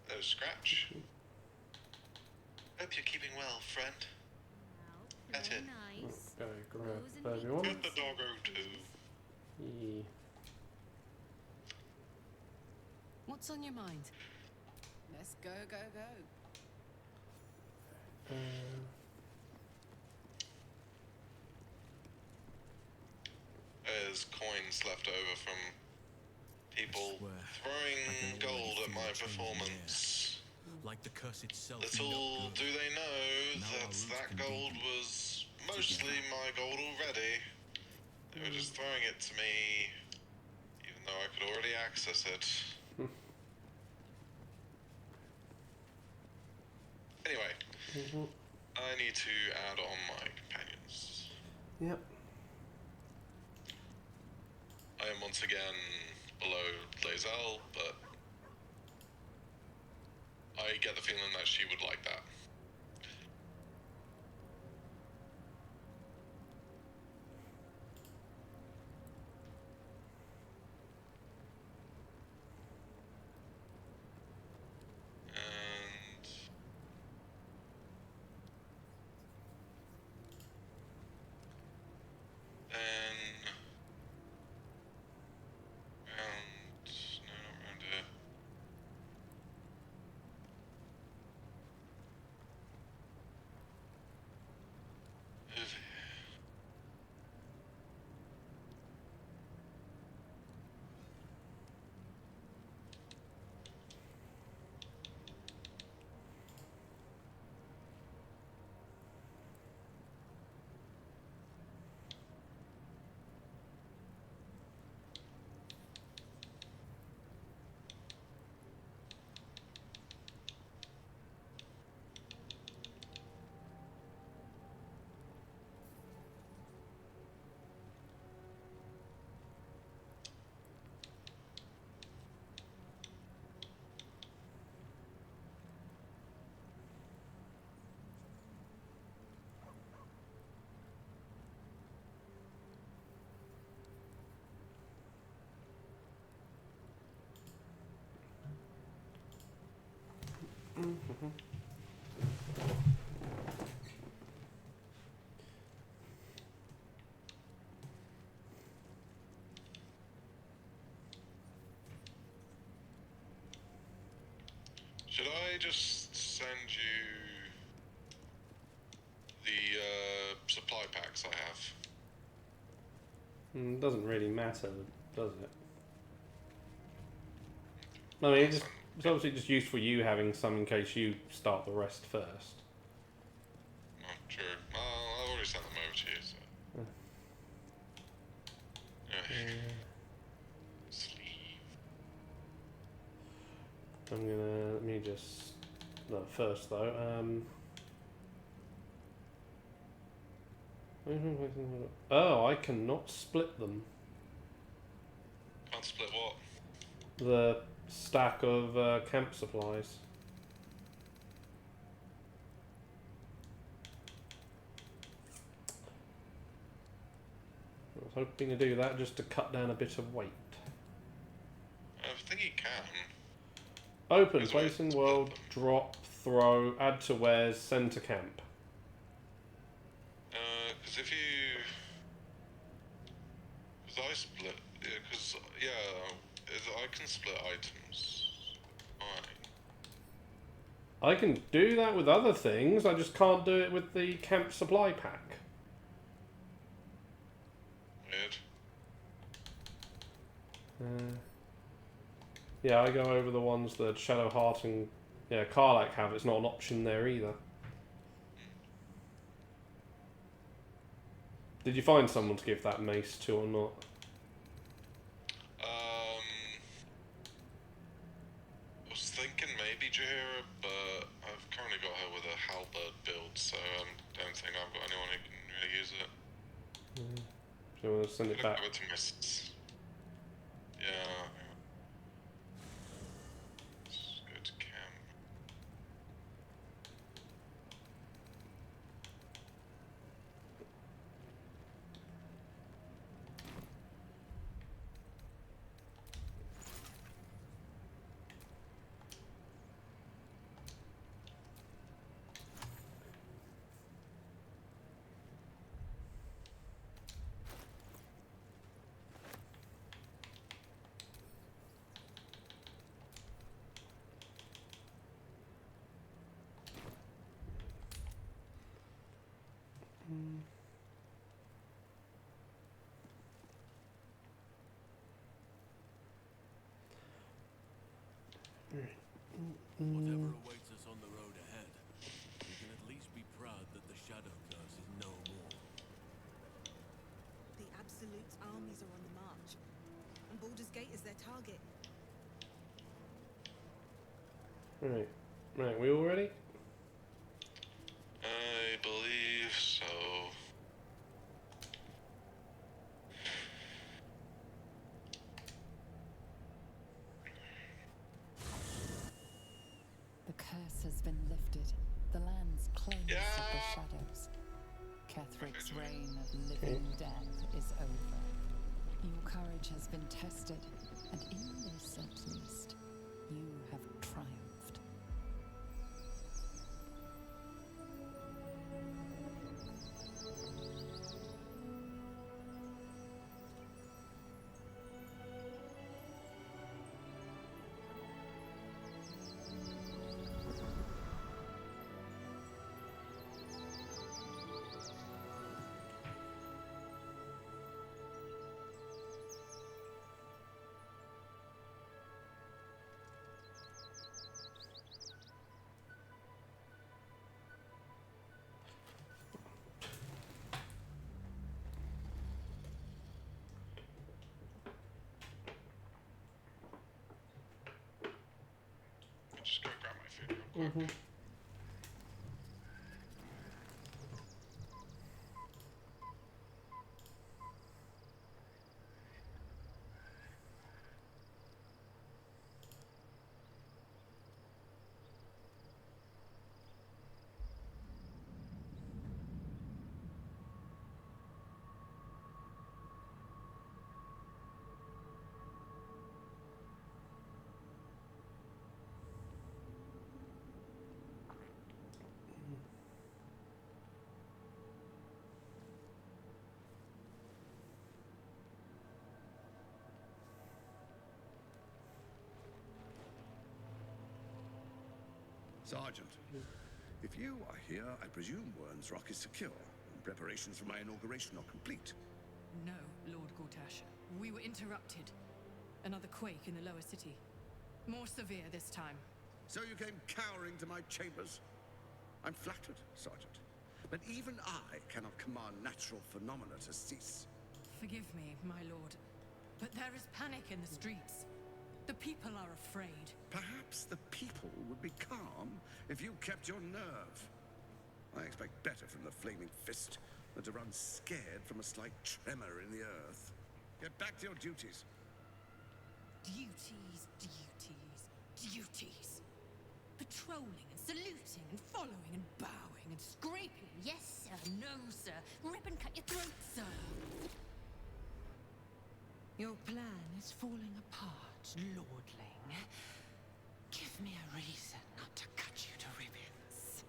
No scratch. Hope you're keeping well, friend. Now, That's very it. nice. Go Rose grab and everyone. Get the doggo too. Yeah. What's on your mind? Let's go, go, go. There's coins left over from people swear, throwing I can already gold at feel my it changing the air. performance. Like the curse itself. Little not do good. they know Now our that roots that can gold deepen was mostly together. my gold already. They were just throwing it to me, even though I could already access it. Anyway, I need to add on my companions. Yep. I am once again below Lae'zel, but I get the feeling that she would like that. And then round, no, not round here. Over here. Should I just send you the supply packs I have? Doesn't really matter, does it? I mean, it's obviously just useful you having some in case you start the rest first. Oh, true. I've already sent them over to you, so. Sleeve. I'm gonna, let me just, no, first though, oh, I cannot split them. Can't split what? The stack of camp supplies. I was hoping to do that just to cut down a bit of weight. I think you can. Open, There's place ways in to world, split drop, throw, add to wares, send to camp. Because if you... Because I split... Because, yeah, I can split items. Fine. I can do that with other things, I just can't do it with the camp supply pack. Weird. Yeah, I go over the ones that Shadowheart and Karlach have. It's not an option there either. Did you find someone to give that mace to or not? I was thinking maybe Jaheira, but I've currently got her with a halberd build, so I don't think I've got anyone who can really use it. Do you want to send it back? Give it to my yeah. Good camp. Whatever awaits us on the road ahead, we can at least be proud that the Shadow Curse is no more. The Absolute's armies are on the march, and Baldur's Gate is their target. Right, we all ready? I believe so. The curse has been lifted. The land's cleansed of the shadows. Ketheric's reign of living death is over. Your courage has been tested, and in this at least, you have triumphed. I'll just go grab my food real quick. Sergeant, if you are here, I presume Wern's Rock is secure, and preparations for my inauguration are complete. No, Lord Gortash. We were interrupted. Another quake in the lower city. More severe this time. So you came cowering to my chambers? I'm flattered, Sergeant. But even I cannot command natural phenomena to cease. Forgive me, my lord, but there is panic in the streets. The people are afraid. Perhaps the people would be calm if you kept your nerve. I expect better from the Flaming Fist than to run scared from a slight tremor in the earth. Get back to your duties. Duties, duties, duties. Patrolling and saluting and following and bowing and scraping. Yes, sir. No, sir. Rip and cut your throat, sir. Your plan is falling apart, lordling. Give me a reason not to cut you to ribbons.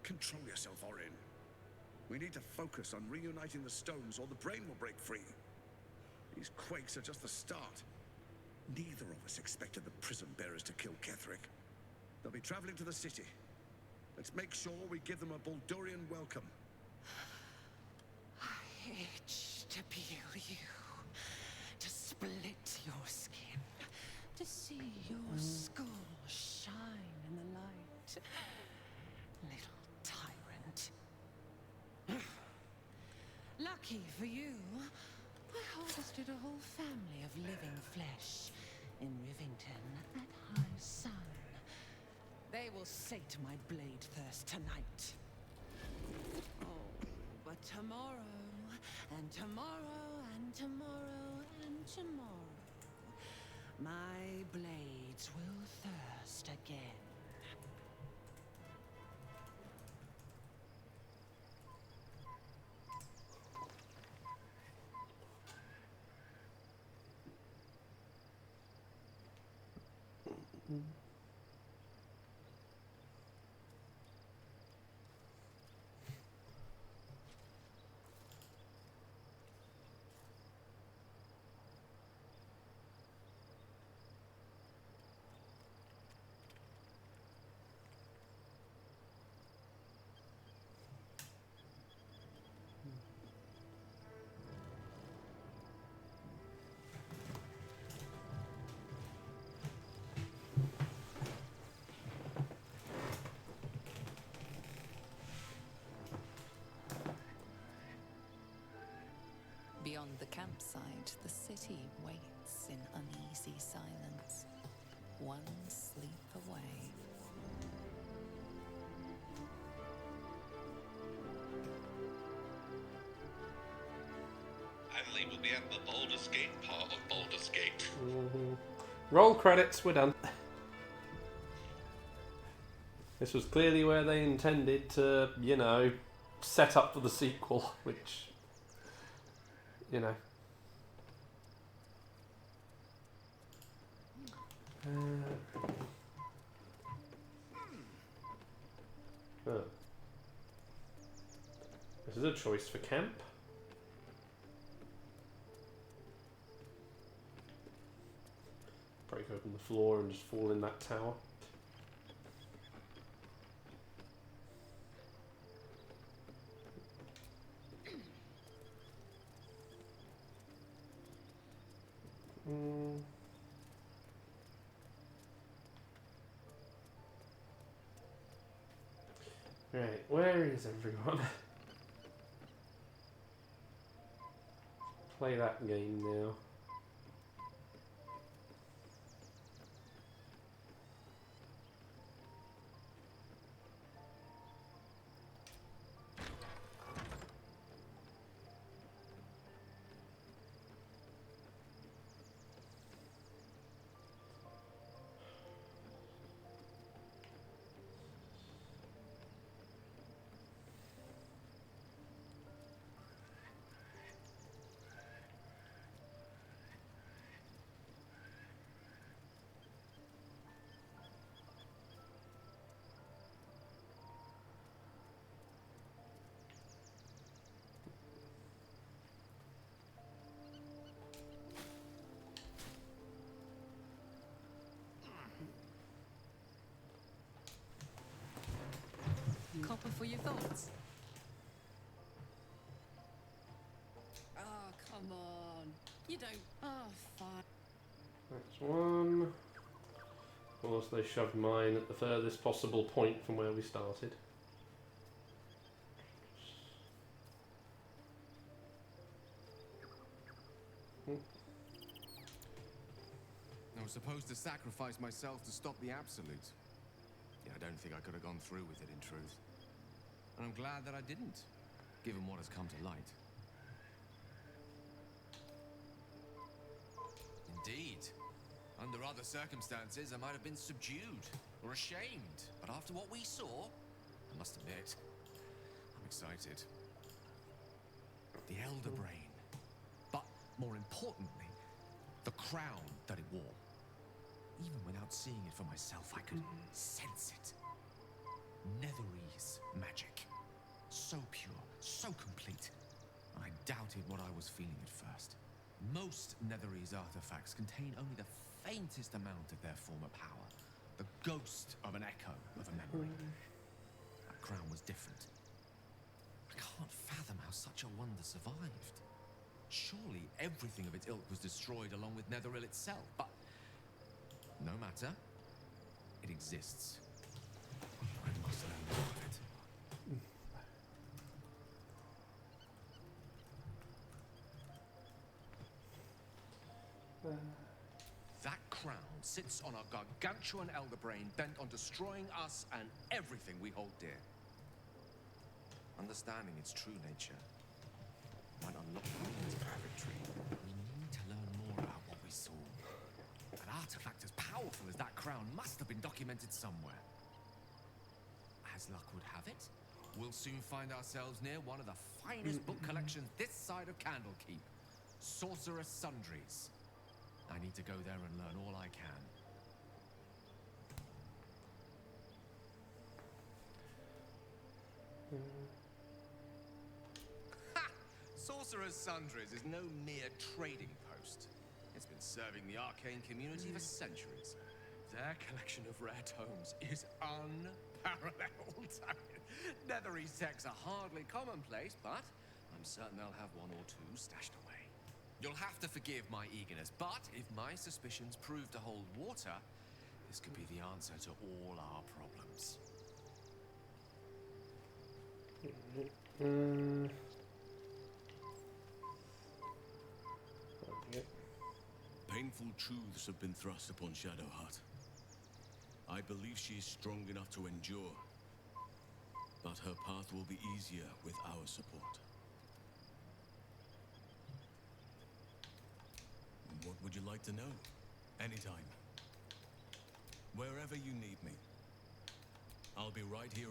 Control yourself, Orin. We need to focus on reuniting the stones or the brain will break free. These quakes are just the start. Neither of us expected the prison bearers to kill Ketheric. They'll be traveling to the city, Let's make sure we give them a Baldurian welcome. I itch to peel you, to split your skin, to see your skull shine in the light. Little tyrant. Lucky for you, I harvested a whole family of living flesh in Rivington at high sun. They will sate my blade thirst tonight. Oh, but tomorrow, and tomorrow, and tomorrow, and tomorrow, my blades will thirst again. Beyond the campsite, the city waits in uneasy silence, one sleep away. Finally, we'll be at the Baldur's Gate part of Baldur's Gate. Roll credits, we're done. This was clearly where they intended to, you know, set up for the sequel, which, you know. Oh. This is a choice for camp. Break open the floor and just fall in that tower. Right, where is everyone? Play that game now. Copper for your thoughts. Oh, come on. You don't... Oh, fine. That's one. Of course, they shoved mine at the furthest possible point from where we started. I was supposed to sacrifice myself to stop the Absolute. Yeah, I don't think I could have gone through with it, in truth. And I'm glad that I didn't, given what has come to light. Indeed. Under other circumstances, I might have been subdued or ashamed. But after what we saw, I must admit, I'm excited. The Elder Brain. But more importantly, the crown that it wore. Even without seeing it for myself, I could sense it. Netherese magic. So pure, so complete. I doubted what I was feeling at first. Most Netherese artifacts contain only the faintest amount of their former power. The ghost of an echo of a memory. that crown was different. I can't fathom how such a wonder survived. Surely everything of its ilk was destroyed along with Netheril itself, but no matter. It exists. I must know more of it. That crown sits on a gargantuan elder brain bent on destroying us and everything we hold dear. Understanding its true nature might unlock the means of our victory. We need to learn more about what we saw. An artifact as powerful as that crown must have been documented somewhere. As luck would have it, we'll soon find ourselves near one of the finest book collections this side of Candlekeep. Sorcerer's Sundries. I need to go there and learn all I can. Ha! Sorcerer's Sundries is no mere trading post. It's been serving the arcane community for centuries. Their collection of rare tomes is unparalleled. Nethery's texts are hardly commonplace, but I'm certain they'll have one or two stashed away. You'll have to forgive my eagerness, but if my suspicions prove to hold water, this could be the answer to all our problems. Painful truths have been thrust upon Shadowheart. I believe she is strong enough to endure, but her path will be easier with our support. What would you like to know? Anytime. Wherever you need me. I'll be right here.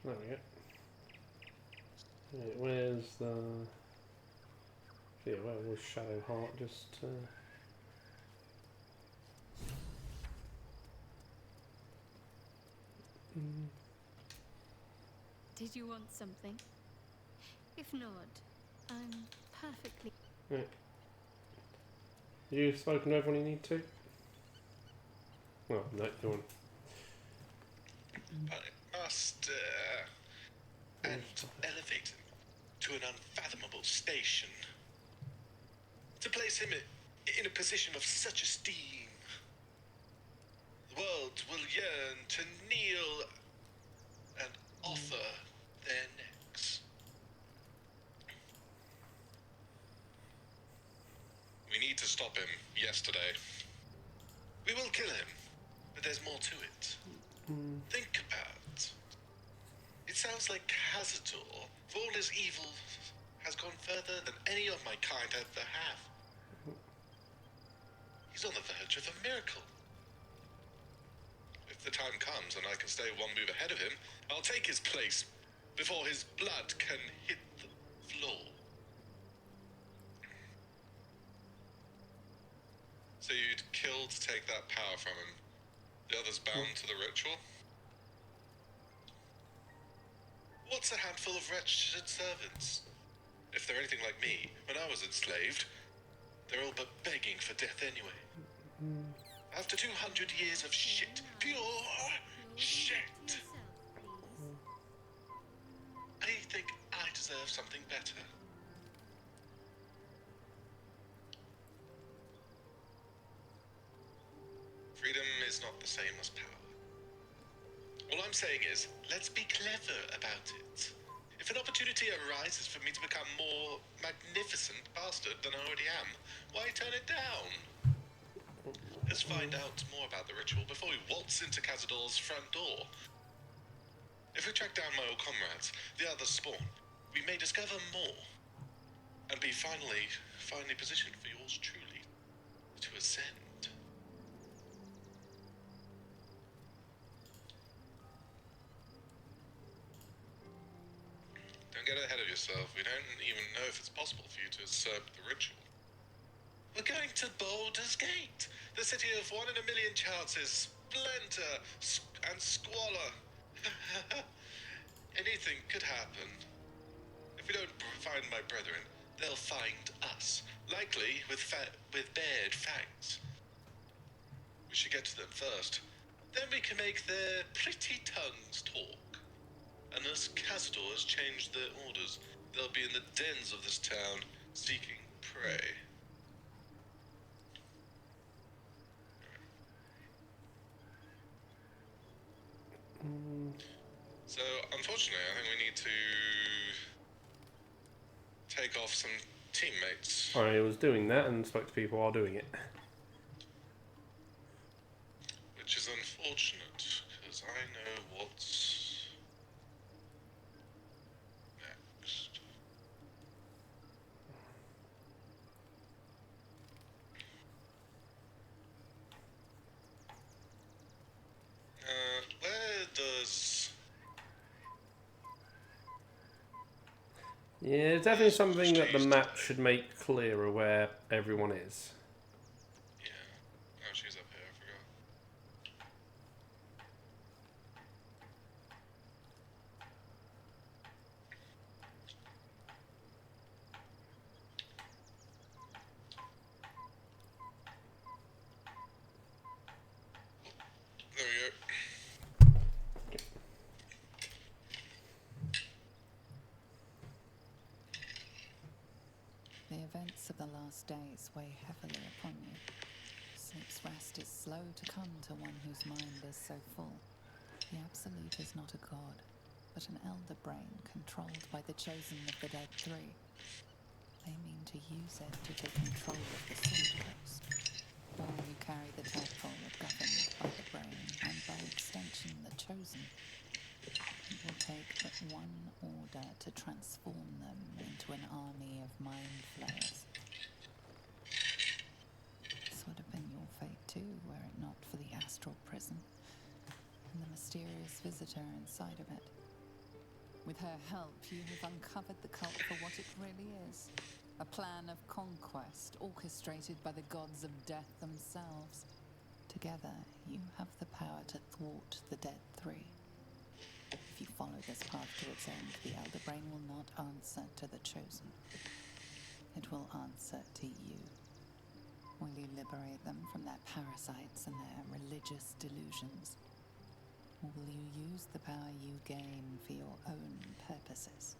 There we go. Right, where's the... Yeah, where was Shadowheart? Just... Did you want something? If not, I'm perfectly... Right. You've spoken to everyone you need to? Well, no, go on. I must, and elevate him to an unfathomable station. To place him in a position of such esteem. The world will yearn to kneel and offer their necks. We need to stop him yesterday. We will kill him, but there's more to it. Think about. It sounds like Khazador, for all his evil, has gone further than any of my kind ever have. He's on the verge of a miracle. If the time comes and I can stay one move ahead of him, I'll take his place before his blood can hit the floor. So you'd kill to take that power from him. The others bound to the ritual? What's a handful of wretched servants? If they're anything like me, when I was enslaved, they're all but begging for death anyway. After 200 years of shit, pure shit, I think I deserve something better. Freedom is not the same as power. All I'm saying is, let's be clever about it. If an opportunity arises for me to become more magnificent bastard than I already am, why turn it down? Let's find out more about the ritual before we waltz into Khazador's front door. If we track down my old comrades, the others spawn, we may discover more. And be finally positioned for yours truly to ascend. Don't get ahead of yourself. We don't even know if it's possible for you to usurp the ritual. We're going to Baldurs Gate, the city of 1 in a million chances, splendor, and squalor. Anything could happen. If we don't find my brethren, they'll find us, likely with bared fangs. We should get to them first. Then we can make their pretty tongues talk. unless Castore has changed their orders. They'll be in the dens of this town, seeking prey. So, unfortunately, I think we need to take off some teammates. I was doing that and spoke to people while doing it. Which is unfortunate, because I know what's next. Where does... Yeah, it's definitely something that the map should make clearer where everyone is. Yeah. Oh, she's up here, I forgot. There we go. The events of the last days weigh heavily upon you. Sleep's rest is slow to come to one whose mind is so full. The Absolute is not a god, but an elder brain controlled by the chosen of the Dead Three. They mean to use it to take control of the Sword Coast. All who carry the title are governed by the brain, and by extension the chosen. It will take but one order to transform them into an army of mind flayers. This would have been your fate too, were it not for the astral prison and the mysterious visitor inside of it. With her help, you have uncovered the cult for what it really is. A plan of conquest orchestrated by the gods of death themselves. Together, you have the power to thwart the Dead Three. If you follow this path to its end, the Elder Brain will not answer to the Chosen. It will answer to you. Will you liberate them from their parasites and their religious delusions? Or will you use the power you gain for your own purposes?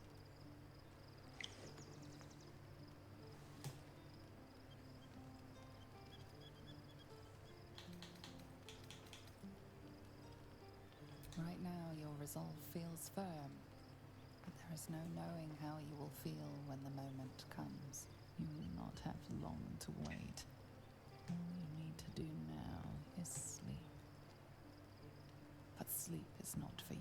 Right now, your resolve feels firm, but there is no knowing how you will feel when the moment comes. You will not have long to wait. All you need to do now is sleep. But sleep is not for you.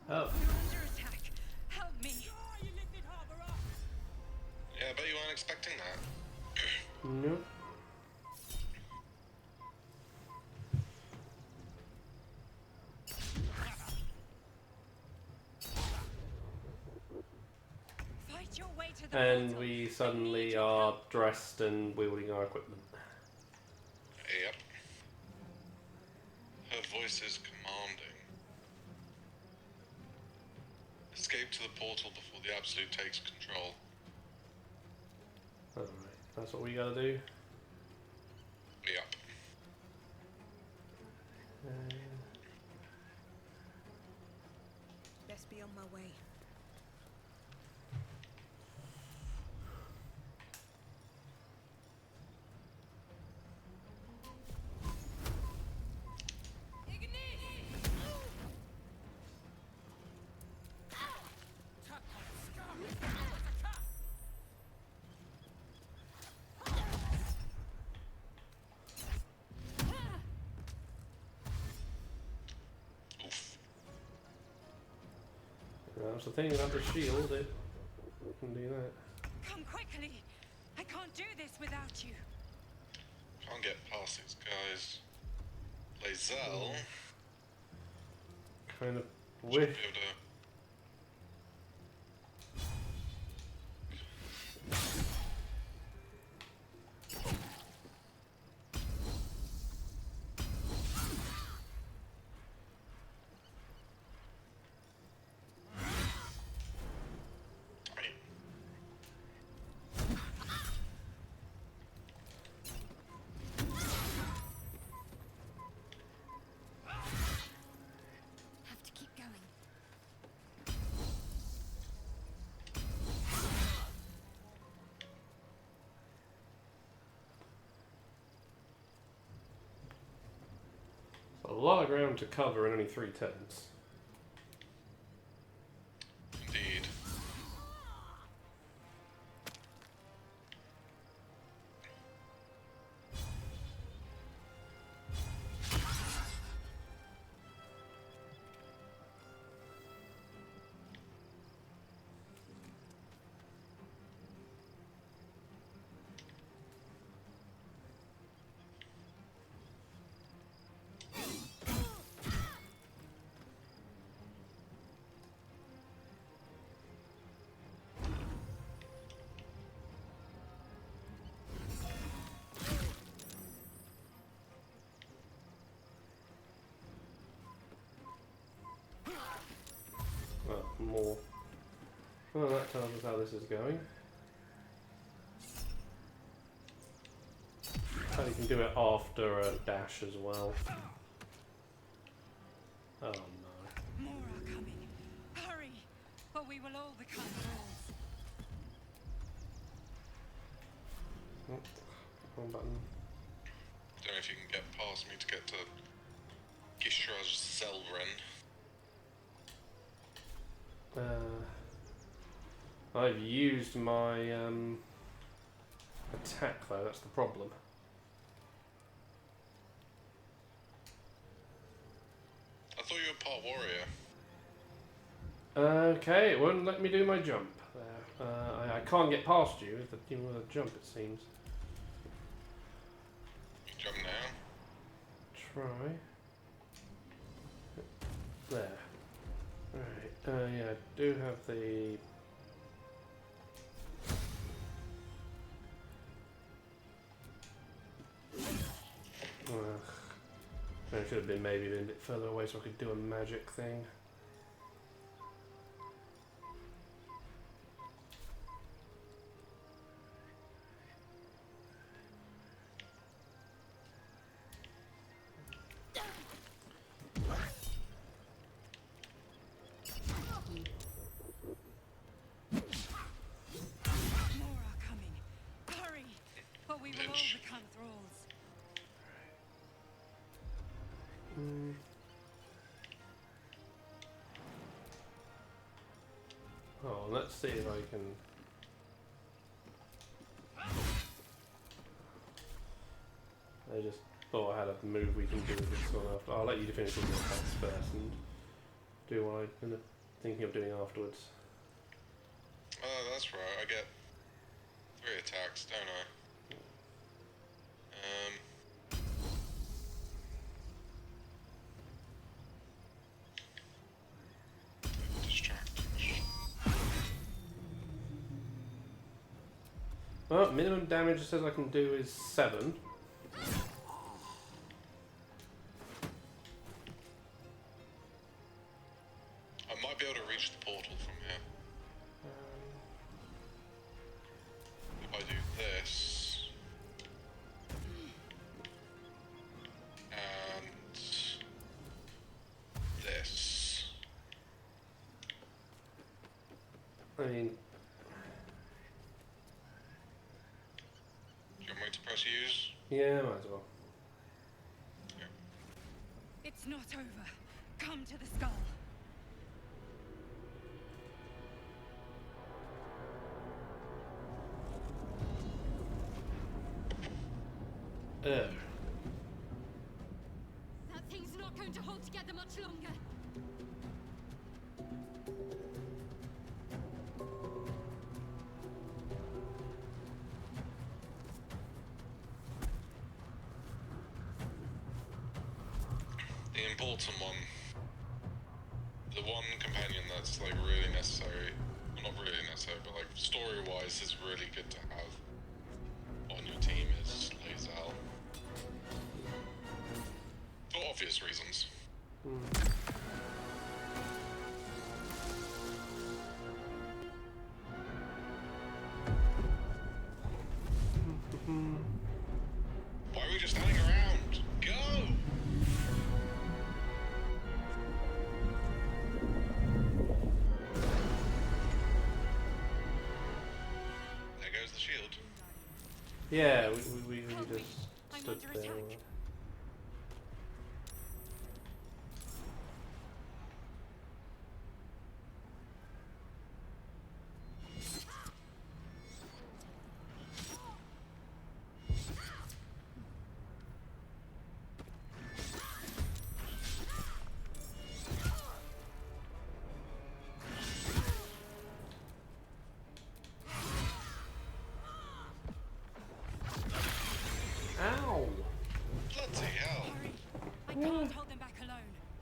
Oh. You're under attack. Help me. Yeah, I bet you weren't expecting that. No. Fight your way to the And portal. we suddenly are dressed and wielding our equipment. Yep. Her voice is commanding. Escape to the portal before the Absolute takes control. Alright, that's what we gotta do. Yep. Best be on my way. That's the thing about the shield, it can do that. Come quickly. I can't do this without you. Can't get past these guys. Lae'zel Kind of should wish. be able lot of ground to cover in only 3 turns. Indeed. Well, more. Well, that tells us how this is going. And you can do it after a dash as well. Oh no. More are coming. Hurry, or we will all become thralls. Oh, wrong button. Don't know if you can get past me to get to Gishra's Zelren. I've used my attack though, that's the problem. I thought you were part warrior. Okay, it won't let me do my jump there. I can't get past you with a jump, it seems. You jump now. Try. There. Right. Yeah, I do have the. I should have been maybe a bit further away so I could do a magic thing. More are coming. Hurry, or we will all become thralls. Oh, let's see if I can. I just thought I had a move we can do with this one after. I'll let you finish with your attacks first and do what I'm thinking of doing afterwards. Oh, that's right. I get 3 attacks, don't I? Well, minimum damage it says I can do is 7. I might be able to reach the portal from here. If I do this. And this. I mean, Do you want me to press use? yeah, might as well. It's not over. Come to the skull. That thing's not going to hold together much longer. The important one. The one companion that's like really necessary. Well, not really necessary, but like story-wise is really good to have on your team is Lae'zel. For obvious reasons. Why are we just standing around? Go! There goes the shield. Yeah, we just stood there.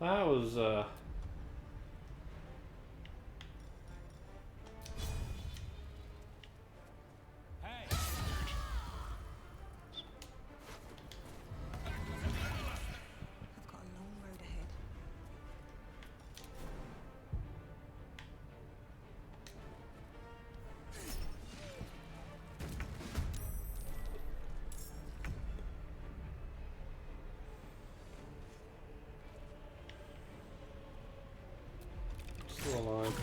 That was I've got a long road ahead. still alive.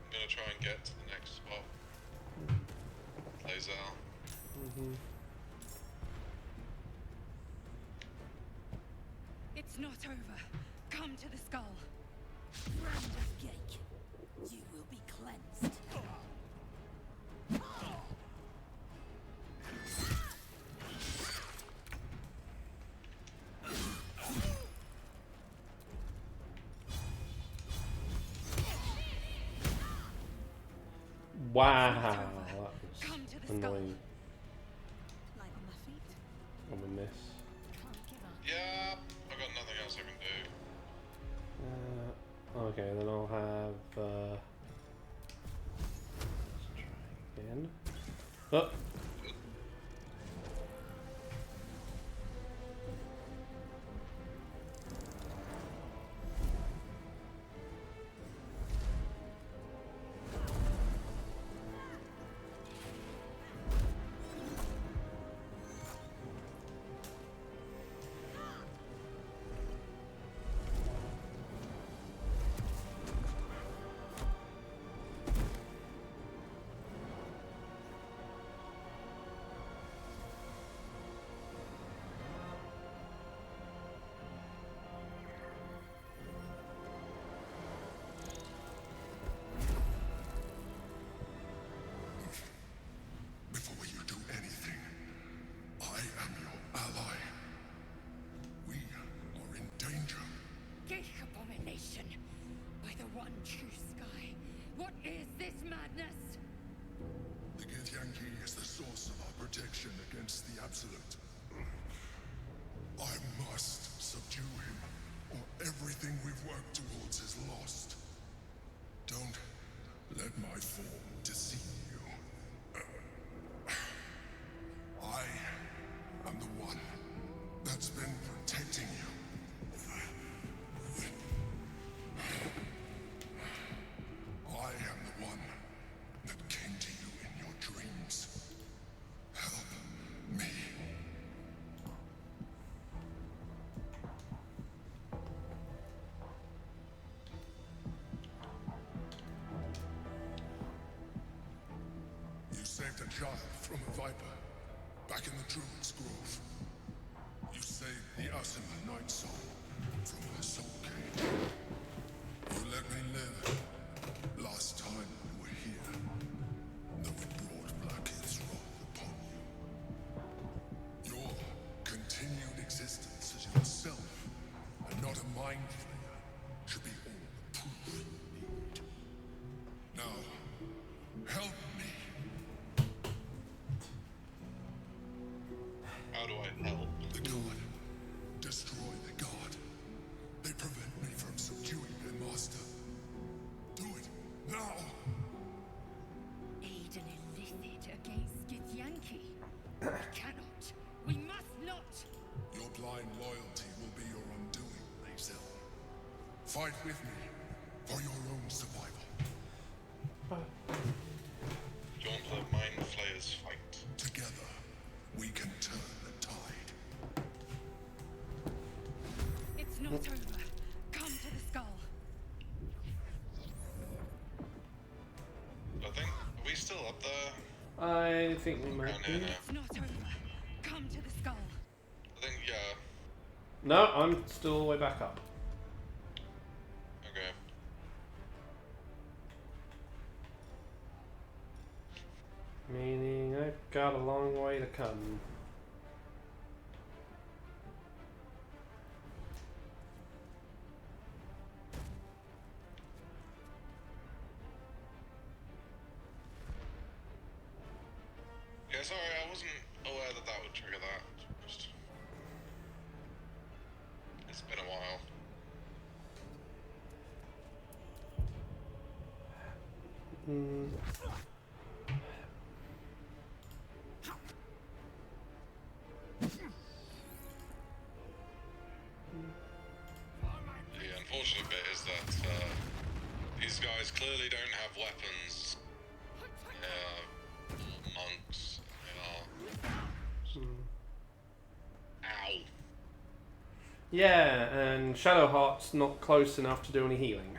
I'm gonna try and get to the next spot. Plays out. It's not over. Come to the skull. Friend of Gake, you will be cleansed. Wow, that was annoying. Light on my feet. I'm a miss. Can't give up. Yeah, I've got nothing else I can do. Okay, then I'll have. Let's try again. Oh. Before you do anything, I am your ally. We are in danger. Gate abomination. By the one true sky. What is this madness? The Githyanki is the source of our protection against the Absolute. I must subdue him, or everything we've worked towards is lost. Don't let my form deceive you. I am the one that's been protecting you. I am the one that came to you in your dreams. Help me. You saved a child from a viper back in the Druid's Grove. You saved the Asima Night Soul from her soul cave. You let me live last time we were here, though it brought Blackhead's wrath upon you. Your continued existence as yourself, and not a mind flayer, should be all the proof you need. Now, help me. How do I help? The god. Destroy the god. They prevent me from subduing their master. Do it now. Aid an illicit against Githyanki. We cannot. We must not. Your blind loyalty will be your undoing, Lae'zel. Fight with me for your own survival. Don't let mind flayers fight. Together, we can turn the tide. It's not over. Come to the skull. I think, are we still up there? I think we might be. It's not over. Come to the skull. I think, yeah. No, I'm still all the way back up. Okay. Meaning I've got a long way to come. Yeah, sorry, I wasn't aware that that would trigger that. It's been a while. The unfortunate bit is that these guys clearly don't have weapons. They are monks. They are... Ow. Yeah, and Shadowheart's not close enough to do any healing.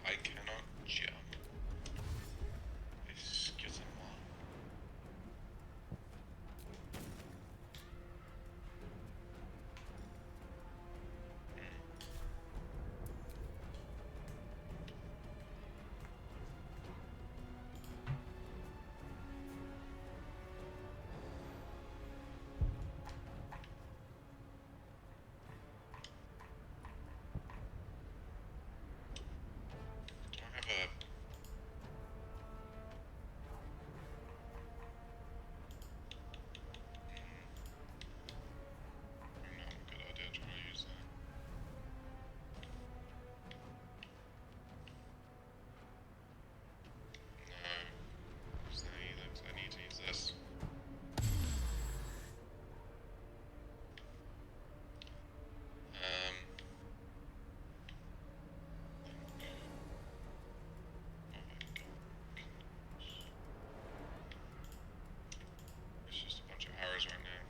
I cannot jump. Excusez-moi. Do I have a... Not a good idea to use that. No. Is there anything? I need to use this. It's just a bunch of arrows right now.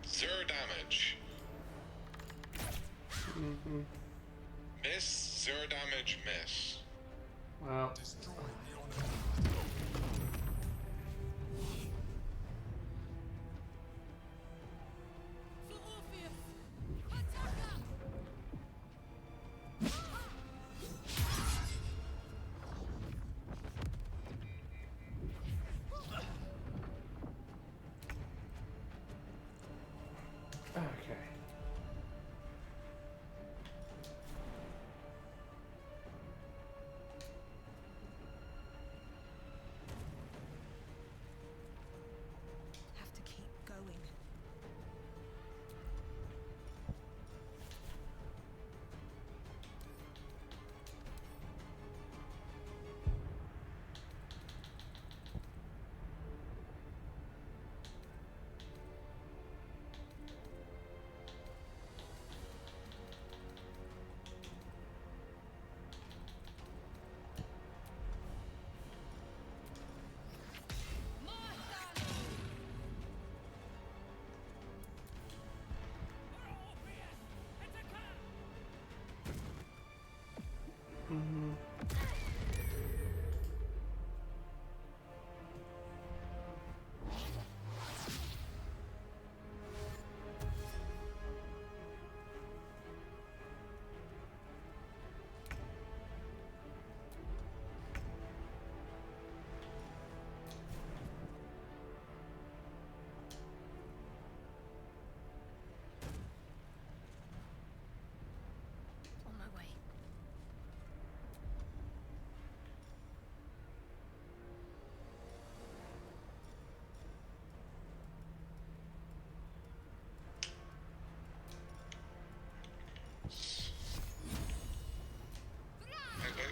Zero damage. Miss, zero damage, miss. Well, okay. Have to keep going. On my way. Wait.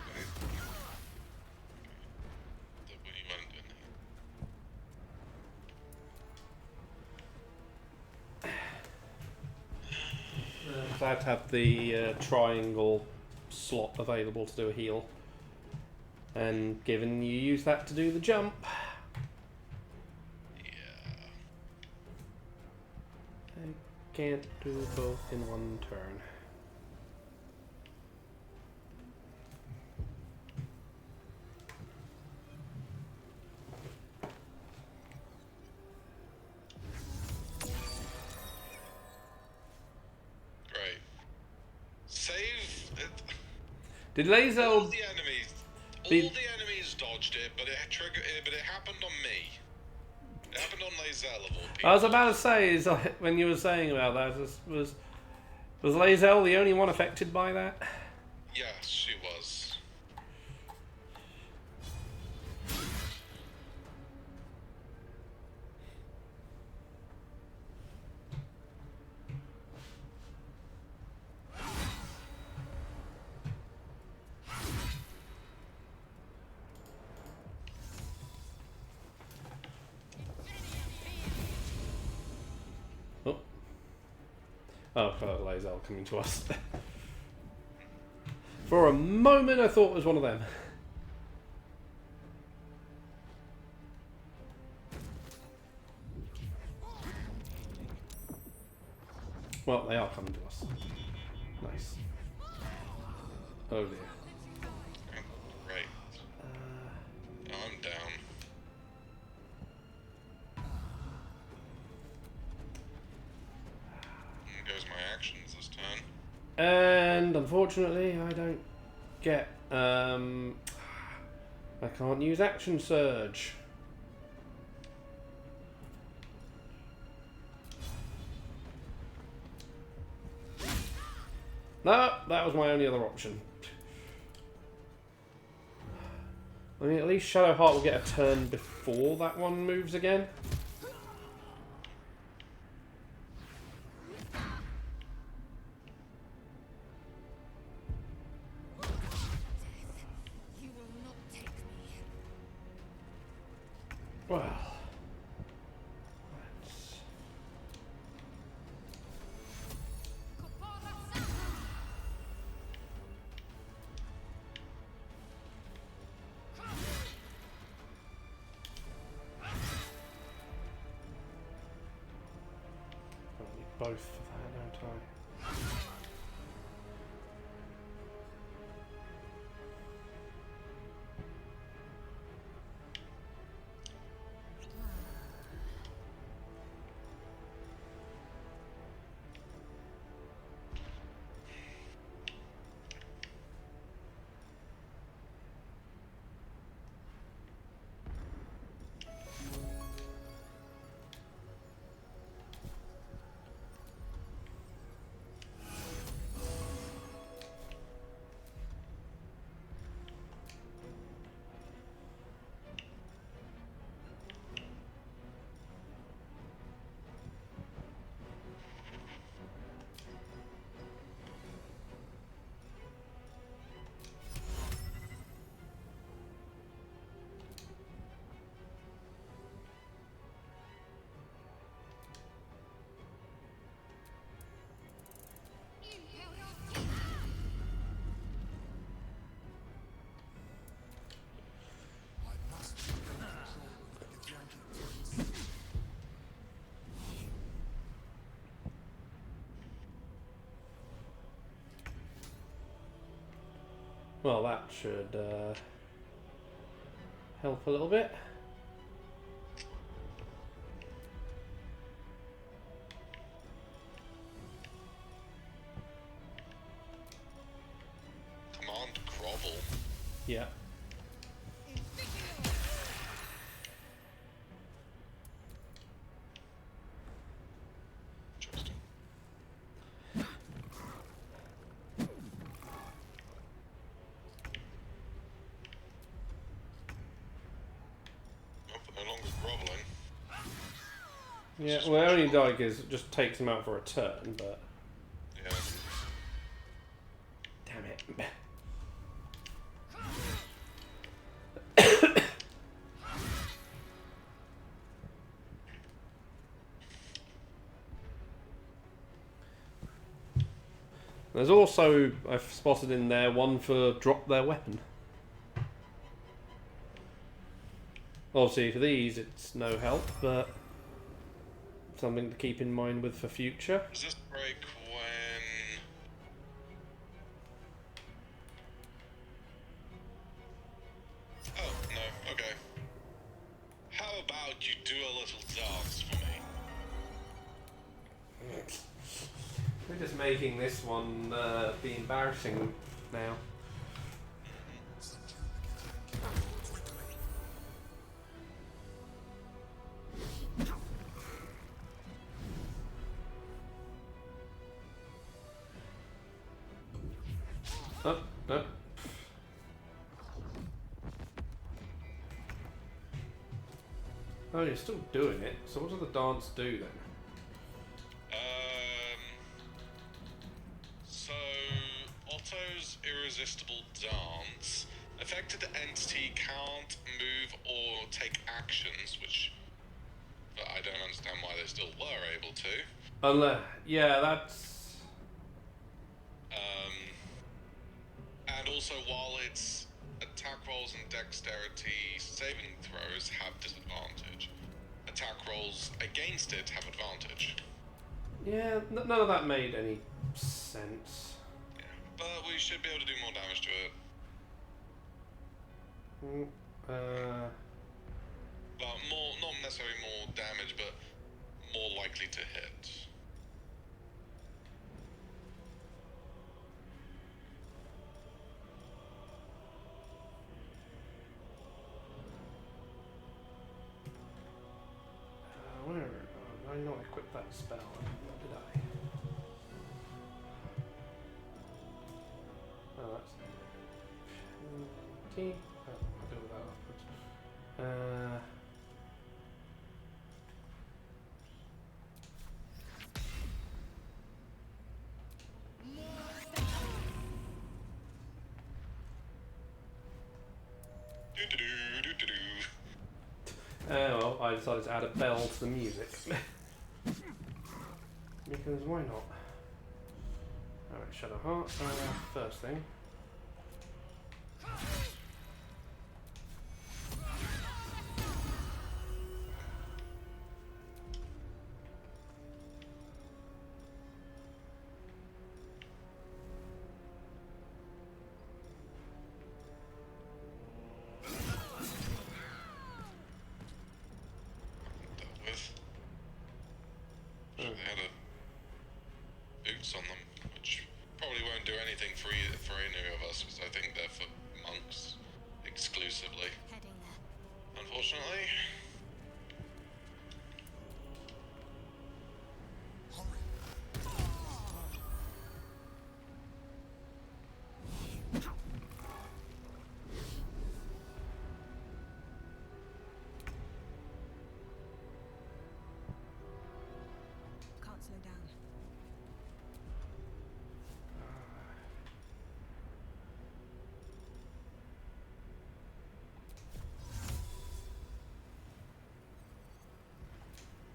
What do you want to do now? Glad to have the triangle slot available to do a heal. And given you use that to do the jump. Yeah. can't do both in one turn. Great. Save it. Did Lae'zel... All the enemies dodged it, but it happened on me. It happened on Lae'zel of all people. I was about to say, is when you were saying about that, was Lae'zel the only one affected by that? Yes, she was. Oh, Lae'zel coming to us. For a moment I thought it was one of them. Well, they are coming to us. Nice. Oh dear. Right. I'm down. There goes my actions this turn. And unfortunately I don't get I can't use action surge. No, that was my only other option. I mean, at least Shadowheart will get a turn before that one moves again. Well, I need both for that, don't I? Well, that should help a little bit. Command grovel. Yeah. Interesting. Nope, no longer groveling. Yeah, well, only like is it just takes him out for a turn, but Yeah. damn it. There's also, I've spotted in there, one for drop their weapon. Obviously for these it's no help, but something to keep in mind with for future. Does this break when... Oh, no, okay. How about you do a little dance for me? We're just making this one be embarrassing now. Oh, no. Oh, you're still doing it. So what does the dance do then? So Otto's irresistible dance. Affected entity can't move or take actions, which but I don't understand why they still were able to. Unless, yeah, that's... And also while its attack rolls and dexterity saving throws have disadvantage, attack rolls against it have advantage. Yeah, none of that made any sense. Yeah, but we should be able to do more damage to it. Well, more, not necessarily more damage, but more likely to hit. Where? I know I equipped that spell. What did I? Oh, that's... T? Oh, I'll deal with that afterwards. Well, I decided to add a bell to the music. Because why not? Alright, Shadow Heart. First thing. They had a boots on them, which probably won't do anything for any of us, because I think they're for monks exclusively. Heading there. Unfortunately. Can't slow down.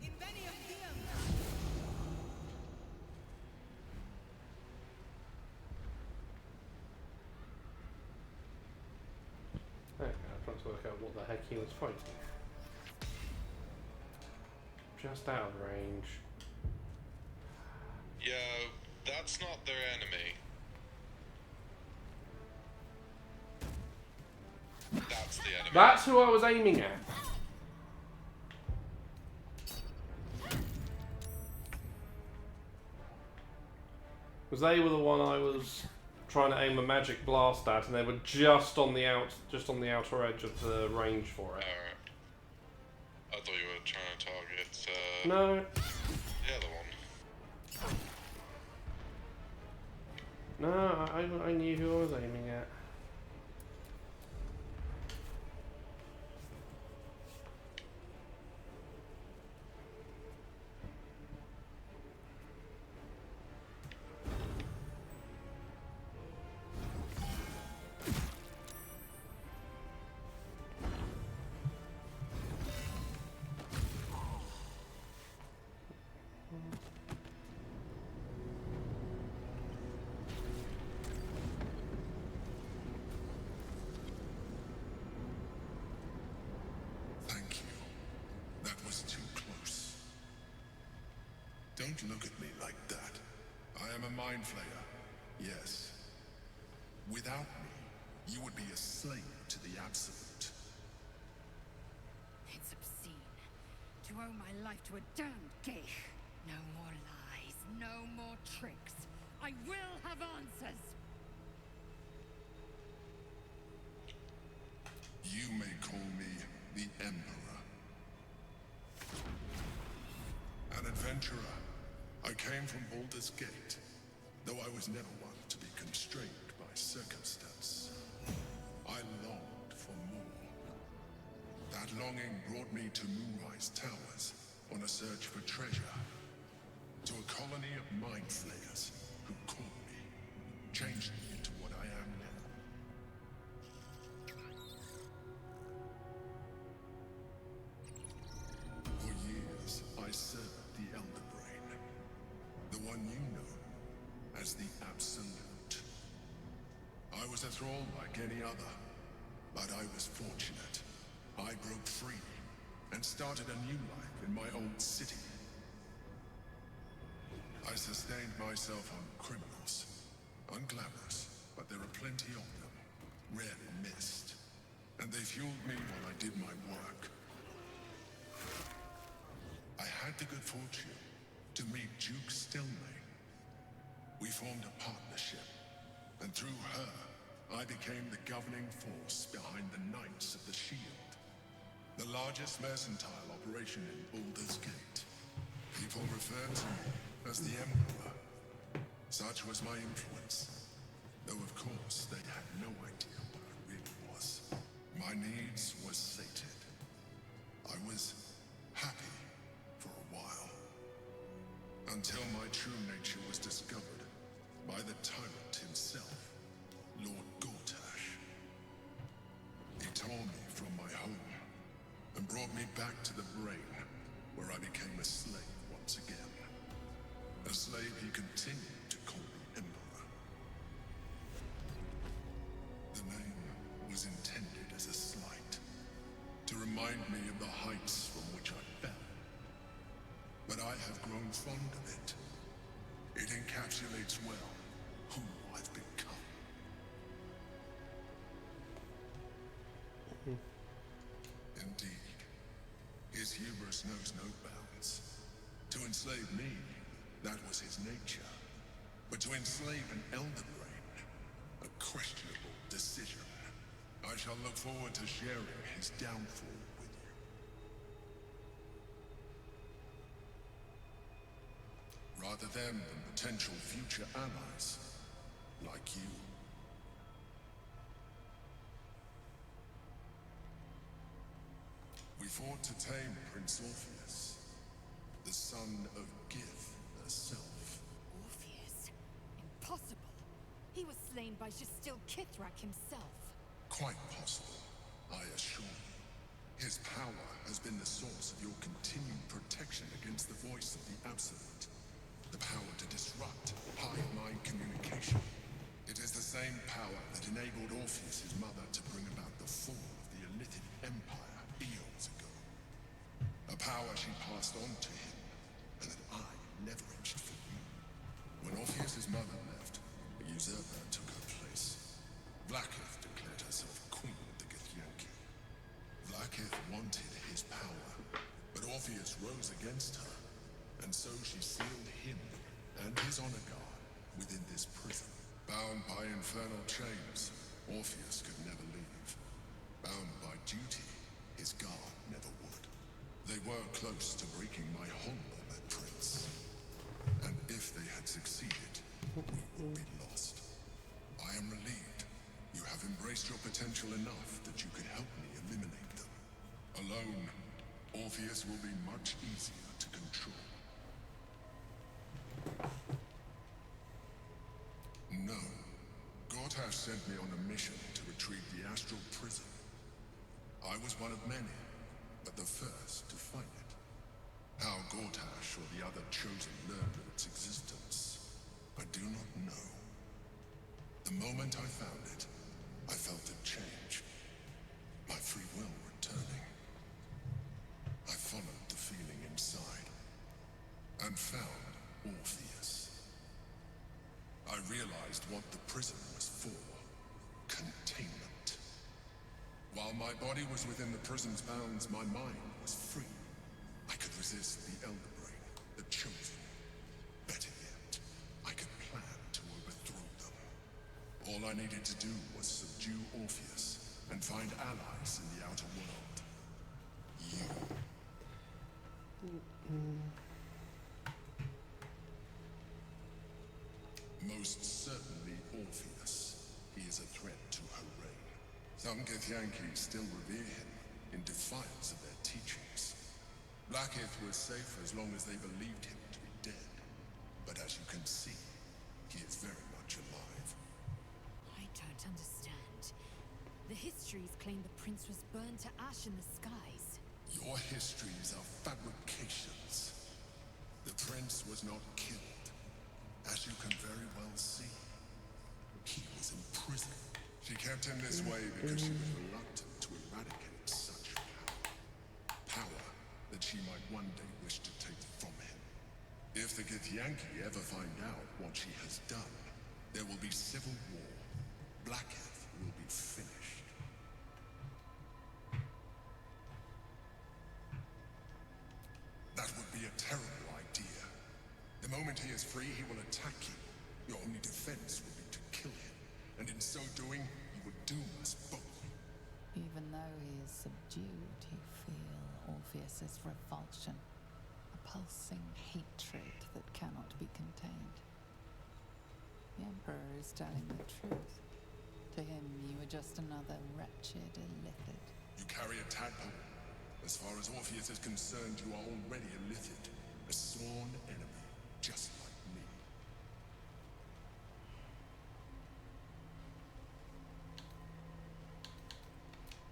Invenium Diem! Okay, I'm trying to work out what the heck he was fighting. Just out of range. Yeah, that's not their enemy. That's the enemy. That's who I was aiming at. Because they were the one I was trying to aim a magic blast at, and they were just on the outer edge of the range for it. Alright. I thought you were trying to target, No. the other one. No, I knew who I was aiming at. Don't look at me like that. I am a mind flayer. Yes. Without me, you would be a slave to the Absolute. It's obscene to owe my life to a damned geich. No more lies, no more tricks. I will have answers. You may call me the Emperor. An adventurer. I came from Baldur's Gate, though I was never one to be constrained by circumstance. I longed for more. That longing brought me to Moonrise Towers on a search for treasure. To a colony of mind flayers who caught me, changed me into what I am now. For years, I served the Elder Brain, the one you know as the Absolute. I was a thrall like any other, but I was fortunate. I broke free and started a new life in my old city. I sustained myself on criminals. Unglamorous, but there are plenty of them. Rarely missed. And they fueled me while I did my work. I had the good fortune to meet Duke Stelmane. We formed a partnership, and through her, I became the governing force behind the Knights of the Shield, the largest mercantile operation in Baldur's Gate. People refer to me as the Emperor. Such was my influence, though of course they had no idea what I really was. My needs were sated. I was happy for a while, until my true nature was discovered by the tyrant himself, Lord Gortash. He tore me from my home and brought me back to the Brain, where I became a slave once again. A slave he continued to call the Emperor. The name was intended as a slight, to remind me of the heights from which I fell. But I have grown fond of it. It encapsulates well who I've become. Indeed, his hubris knows no bounds. To enslave me, that was his nature. But to enslave an Elder Brain, a questionable decision. I shall look forward to sharing his downfall with you. Rather than potential future allies, like you. We fought to tame Prince Orpheus, the son of Gith herself. Orpheus? Impossible. He was slain by Justil Kithrak himself. Quite possible, I assure you. His power has been the source of your continued protection against the voice of the Absolute. The power to disrupt hive mind communication. It is the same power that enabled Orpheus's mother to bring about the fall of the Illithid Empire eons ago. A power she passed on to him, and that I leveraged for you. When Orpheus's mother left, a usurper took her place. Vlaakith declared herself queen of the Githyanki. Vlaakith wanted his power, but Orpheus rose against her, and so she sealed him and his honor guard within this prison. Bound by infernal chains, Orpheus could never leave. Bound by duty, his guard never would. They were close to breaking my hold on that prince. And if they had succeeded, we would be lost. I am relieved. You have embraced your potential enough that you could help me eliminate them. Alone, Orpheus will be much easier to control. No. Gortash sent me on a mission to retrieve the astral prison. I was one of many, but the first to find it. How Gortash or the other chosen learned of its existence, I do not know. The moment I found it, I felt a change. My free will returning. I followed the feeling inside, and found what the prison was for. Containment. While my body was within the prison's bounds, my mind was free. I could resist the Elder Brain, the Chosen. Better yet, I could plan to overthrow them. All I needed to do was subdue Orpheus and find allies in the outer world. You. Most certainly Orpheus. He is a threat to her reign. Some Githyanki still revere him in defiance of their teachings. Blackith was safe as long as they believed him to be dead. But as you can see, he is very much alive. I don't understand. The histories claim the prince was burned to ash in the skies. Your histories are fabrications. The prince was not killed. As you can very well see, he was in prison. She kept him this way because she was reluctant to eradicate such power. Power that she might one day wish to take from him. If the Githyanki ever find out what she has done, there will be civil war. Blackith will be finished. That would be a terrible idea. The moment he is free, he will attack you. Your only defense will be to kill him. And in so doing, you would doom us both. Even though he is subdued, you feel Orpheus's revulsion. A pulsing hatred that cannot be contained. The Emperor is telling the truth. To him, you are just another wretched illithid. You carry a tadpole. As far as Orpheus is concerned, you are already a Lithid, a sworn enemy, just like me.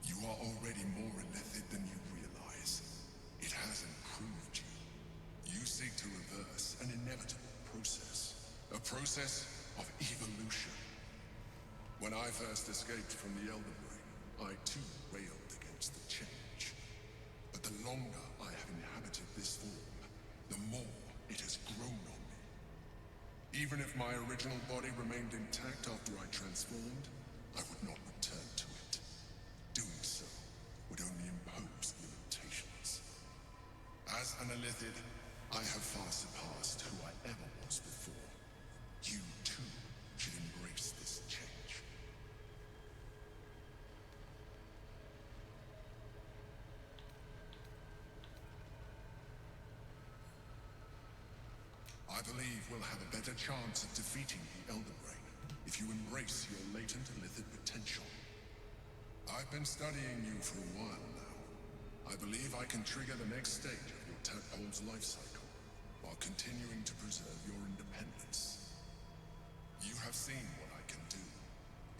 You are already more illithid than you realize. It has improved you. You seek to reverse an inevitable process. A process of evolution. When I first escaped from the Elder Brain, I too railed against the change. But the longer I have inhabited this form, the more it has grown on me. Even if my original body remained intact after I transformed, I would not return to it. Doing so would only impose limitations. As an illithid, I have far surpassed who I ever was before. You too should embrace this change. I believe we'll have a better chance of defeating the Elder Brain if you embrace your latent illithid potential. I've been studying you for a while now. I believe I can trigger the next stage of your tadpole's life cycle, while continuing to preserve your independence. You have seen what I can do.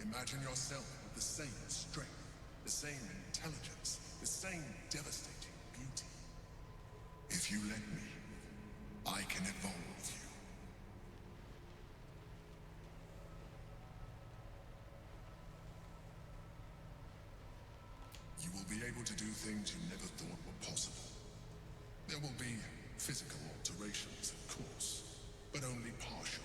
Imagine yourself with the same strength, the same intelligence, the same devastating beauty. If you let me, I can evolve you. You will be able to do things you never thought were possible. There will be physical alterations, of course, but only partial.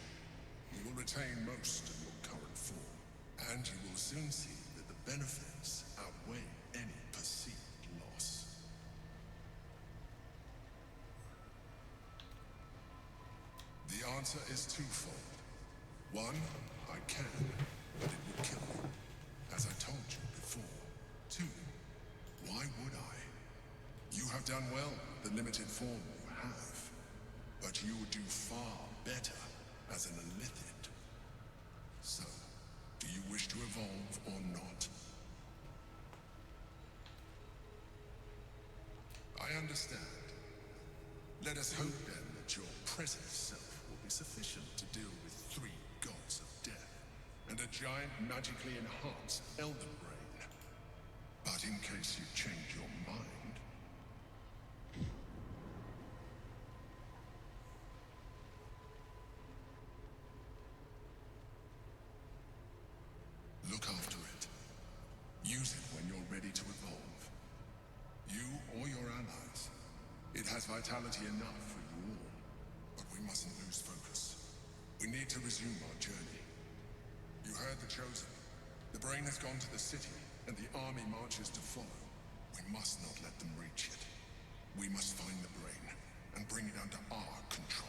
You will retain most of your current form, and you will soon see that the benefits outweigh any perceived loss. The answer is twofold. One, I can, but it would kill you, as I told you before. Two, why would I? You have done well with the limited form you have, but you would do far better as an illithid. So, do you wish to evolve or not? I understand. Let us hope then that your present self will be sufficient to deal with 3 gods of death and a giant magically enhanced Elder Brain. But in case you change your mind, look after it. Use it when you're ready to evolve. You or your allies. It has vitality enough for you all. But we mustn't lose focus. We need to resume our journey. You heard the Chosen. The brain has gone to the city, and the army marches to follow. We must not let them reach it. We must find the brain, and bring it under our control.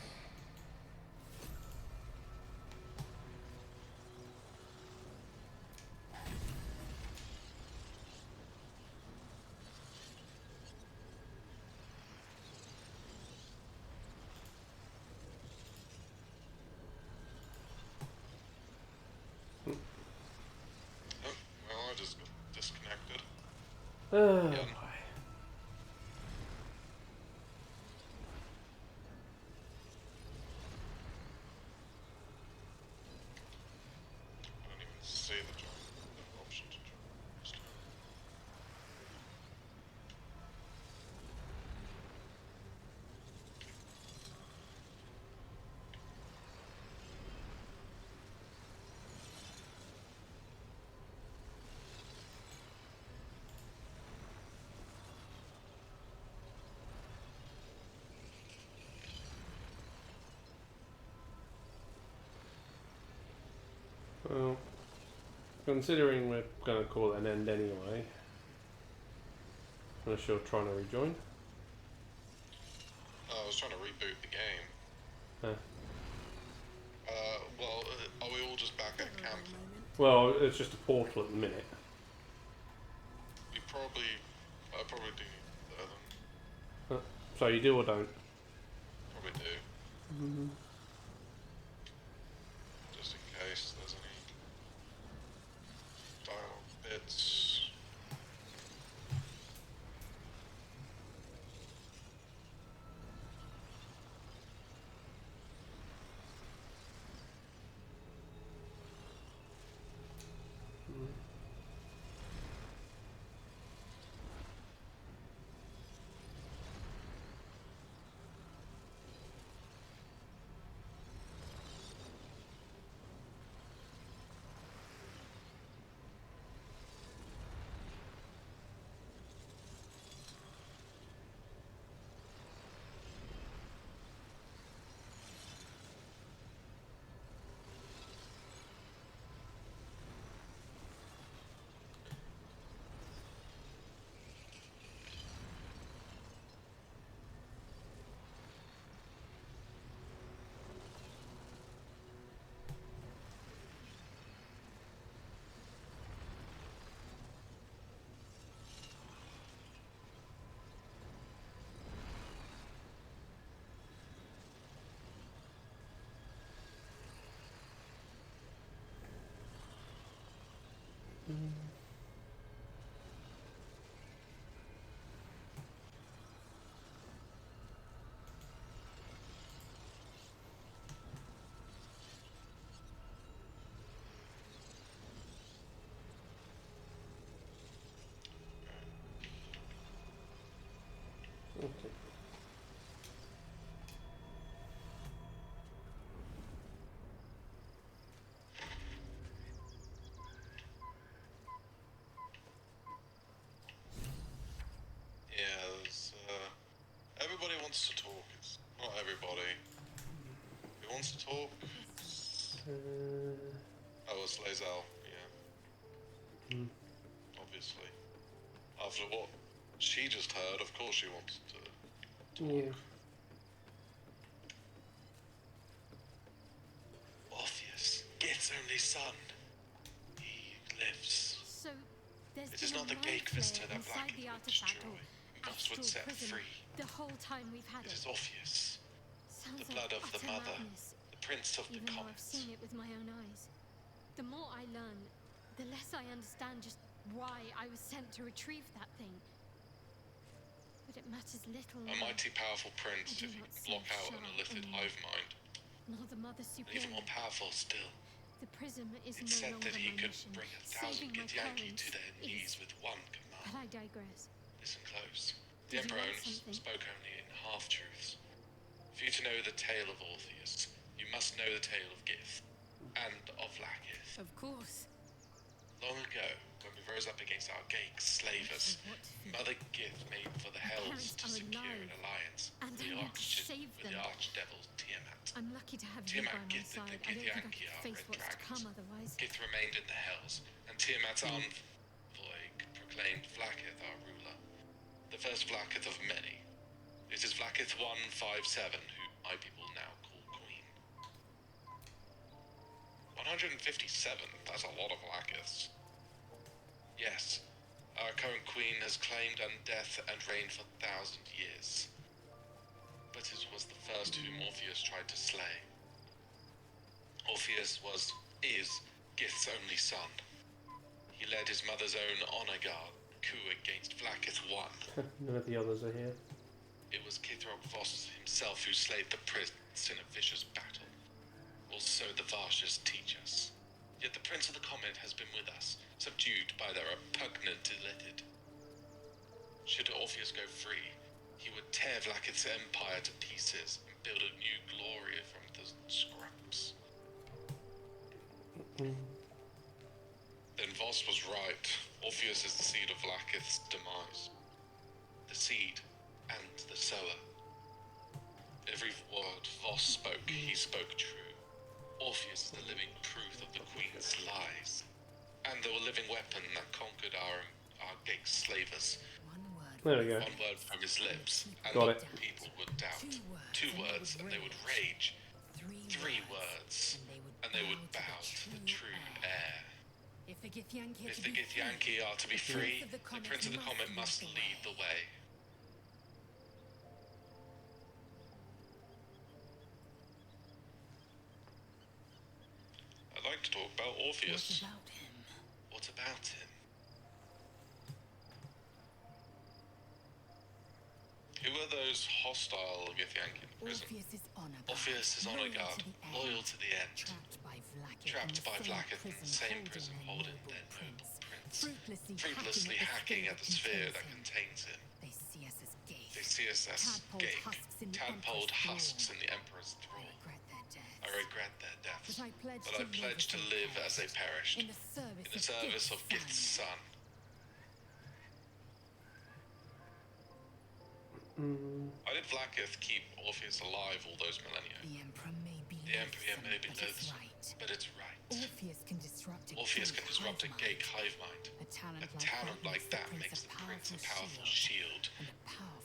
Well, I just got disconnected. Oh, Again. I don't even see the option to join. well, considering we're going to call it an end anyway, unless you're trying to rejoin. I was trying to reboot the game. Huh. Well, are we all just back at camp? Well, it's just a portal at the minute. I probably do need that then. So you do or don't? Probably do. Mm-hmm. Just in case there's any dialogue bits. Okay. Yeah, there's, everybody wants to talk. It's not everybody. Who wants to talk? Oh, it's Lae'zel, yeah. Obviously. After what she just heard, of course she wants to talk. Yeah. Orpheus, Git's only son. He lives. So there's It is been not the a gate mind visitor flayer that inside Black the would artifact destroy. or Thus would astral set prison free. the whole time we've had It it. is Orpheus, Sounds the blood like of the utter mother, madness, the prince of the even though I've comets. seen it with my own eyes. The more I learn, the less I understand just why I was sent to retrieve that thing. But it matters little. A mighty powerful prince I do if he not can block see out an Shah illithid anymore. hive mind. Nor the Mother And Superior. even more powerful still. The prism is It no said longer that he my could mission. bring 1,000 Saving my Githyanki parents to their knees is. with one command. But I digress. Listen close. The Did you Emperor want something? spoke only in half-truths. For you to know the tale of Orpheus, you must know the tale of Gith, and of Lakith. Of course. Long ago, when we rose up against our Geik slavers, Mother Gith made for the Hells to secure an alliance with the archdevil Tiamat. I'm lucky to have you by Tiamat my gifted side. the I don't think I Githyanki could our face red what's to come dragons. otherwise. Gith remained in the Hells, and Tiamat's envoy proclaimed Vlaakith our ruler. The first Vlaakith of many. It is Vlaakith 157, who my people now call Queen. 157? That's a lot of Vlaakiths. Yes, our current queen has claimed undeath and reigned for 1,000 years. But it was the first whom Orpheus tried to slay. Orpheus is Gith's only son. He led his mother's own honor guard coup against Vlaakith I. None of the others are here. It was Kithrock Voss himself who slayed the prince in a vicious battle. Also the Varshes teach us. Yet the Prince of the Comet has been with us, subdued by their repugnant illithid. Should Orpheus go free, he would tear Vlaakith's empire to pieces and build a new glory from the scraps. Then Voss was right. Orpheus is the seed of Vlaakith's demise. The seed and the sower. Every word Voss spoke, he spoke true. Orpheus is the living proof of the Queen's lies, and the living weapon that conquered our Geik slavers. There we go. One word from his lips, and Got the it. people would doubt. Two words, and they would rage. Three words, and they would bow to the true heir. If the Githyanki are to be free, the Prince of the Comet must lead the way. I'd like to talk about Orpheus. What about him? Who are those hostile Githyanki in prison? Orpheus is honor guard, loyal to the end. Trapped by Vlaakith in the same prison, holding their noble prince. Fruitlessly hacking at the sphere that contains him. They see us as Geik, tadpoled husks in the Emperor's thrall. I regret their deaths, but I pledge to live as they perished, in the service of Gith's son. Why did Vlaakith keep Orpheus alive all those millennia? The Emperor may be loathsome, but it's right. Orpheus can disrupt a Geik hive mind. A talent like that makes the prince a powerful shield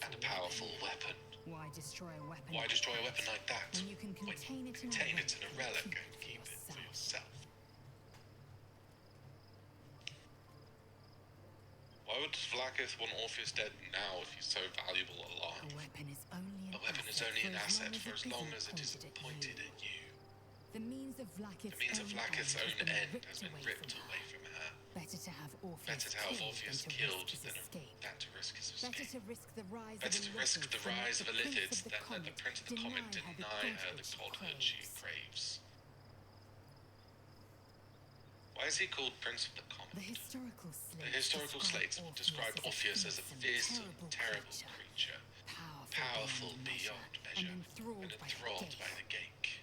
and a powerful weapon. Why destroy a weapon like that? when you can contain it in a relic and keep it for yourself? Why would Vlaakith want Orpheus dead now if he's so valuable alive? A weapon is only an asset for as long as it isn't pointed at you. The means of Vlaakith's own end has been ripped away from her. Better to have Orpheus killed than to risk his escape. Better to risk the rise of Illithids than let the Prince of the Comet deny her the godhood she craves. Why is he called Prince of the Comet? The historical slates describe Orpheus as a fearsome, terrible creature, powerful beyond measure, and enthralled by the Geik.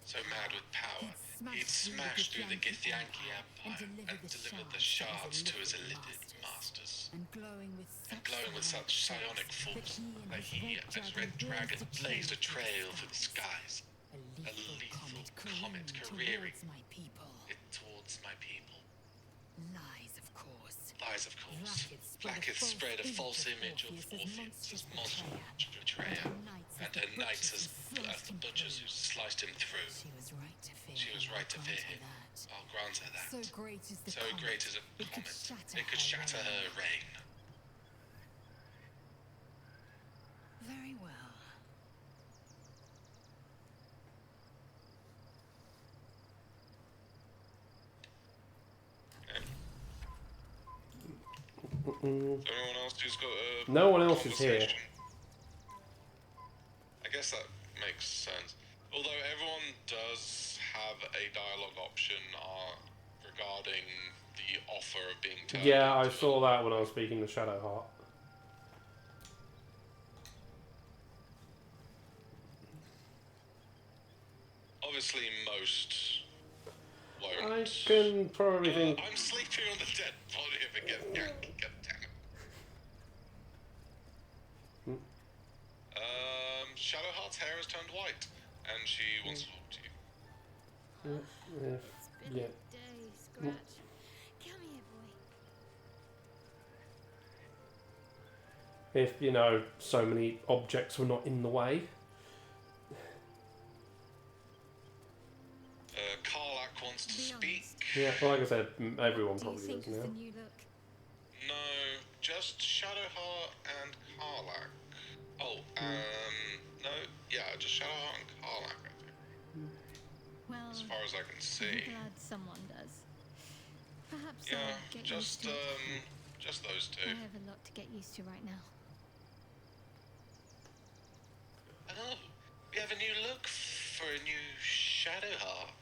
So mad with power, he'd smashed through the Githyanki Empire and delivered the shards to his Illithid masters. and glowing with such psionic force that he, as Red Dragon, blazed a trail through the skies. A lethal comet careering towards my people. Lies, of course. Vlaakith spread a false image of Orpheus as monstrous betrayer, and her knights as the butchers who sliced him through. She was right to fear him. I'll grant her that. So great is the comet, it could shatter her reign. Very well. Anyone else who's got a No one else is here. I guess that makes sense. Although everyone does have a dialogue option regarding the offer of being turned Yeah, I saw that when I was speaking to Shadowheart. Obviously, most won't. can probably think. I'm sleeping on the dead body of a Yankee. God damn it. Shadowheart's hair has turned white, and she wants to talk to you. It's been Yeah. a day, Scratch. Come here, boy. If, so many objects were not in the way. Karlak wants to speak. Yeah, like I said, everyone Do you probably think does it's the now. new look? No, just Shadowheart and Karlak. Oh, no, yeah, just Shadowheart and Karlak, I think. Well, as far as I can see. I'm glad someone does. Perhaps Yeah, I'll get used to it. just those two. I have a lot to get used to right now. Oh, we have a new look for a new Shadowheart.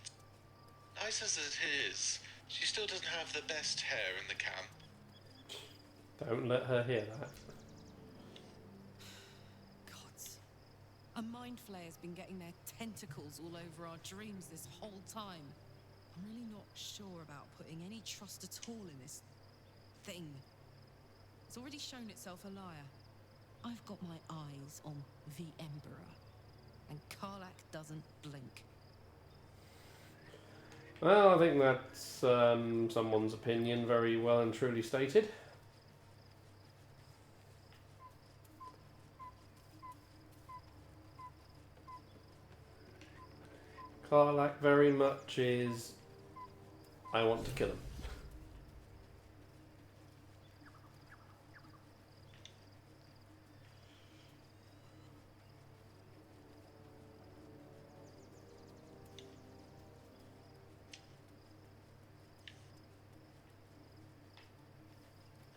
Nice as it is, she still doesn't have the best hair in the camp. Don't let her hear that. Gods. A mind flayer's been getting their tentacles all over our dreams this whole time. I'm really not sure about putting any trust at all in this thing. It's already shown itself a liar. I've got my eyes on the Emperor, and Karlak doesn't blink. Well, I think that's someone's opinion very well and truly stated. Karlak very much is, I want to kill him.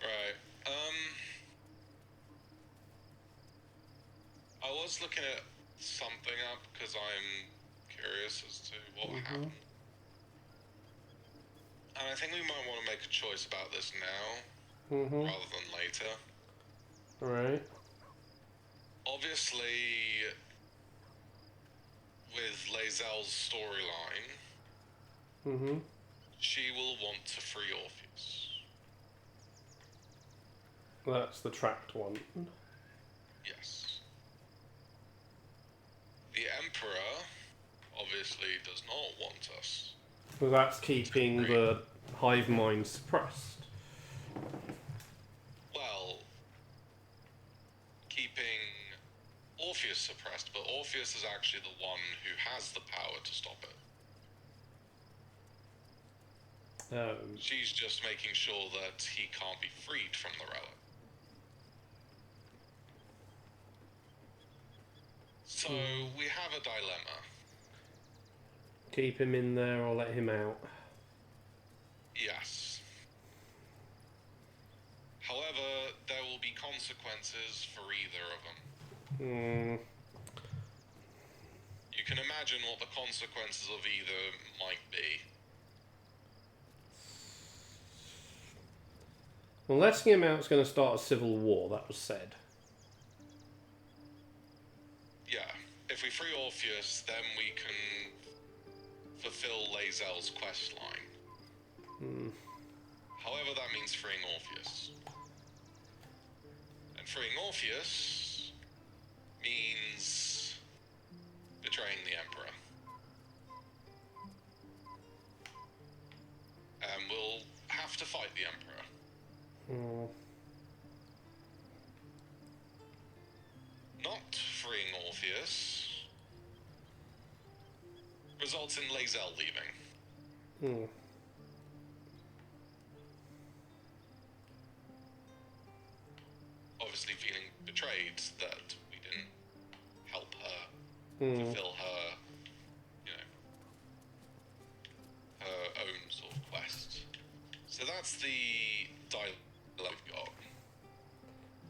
Right. I was looking at something up because I'm curious as to what happened. And I think we might want to make a choice about this now rather than later. Right. Obviously, with Lae'zel's storyline, she will want to free Orpheus. That's the tracked one. Yes. The Emperor obviously does not want us. Well, that's keeping the hive mind suppressed. Well, keeping Orpheus suppressed, but Orpheus is actually the one who has the power to stop it. She's just making sure that he can't be freed from the relic. So we have a dilemma. Keep him in there or let him out. Yes. However, there will be consequences for either of them. You can imagine what the consequences of either might be. Well, letting him out is going to start a civil war, that was said. Yeah, if we free Orpheus, then we can fulfill Lae'zel's quest line. However, that means freeing Orpheus. And freeing Orpheus means betraying the Emperor. And we'll have to fight the Emperor. Not freeing Orpheus results in Lae'zel leaving. Obviously feeling betrayed that we didn't help her fulfill her, her own sort of quest. So that's the dialogue we've got.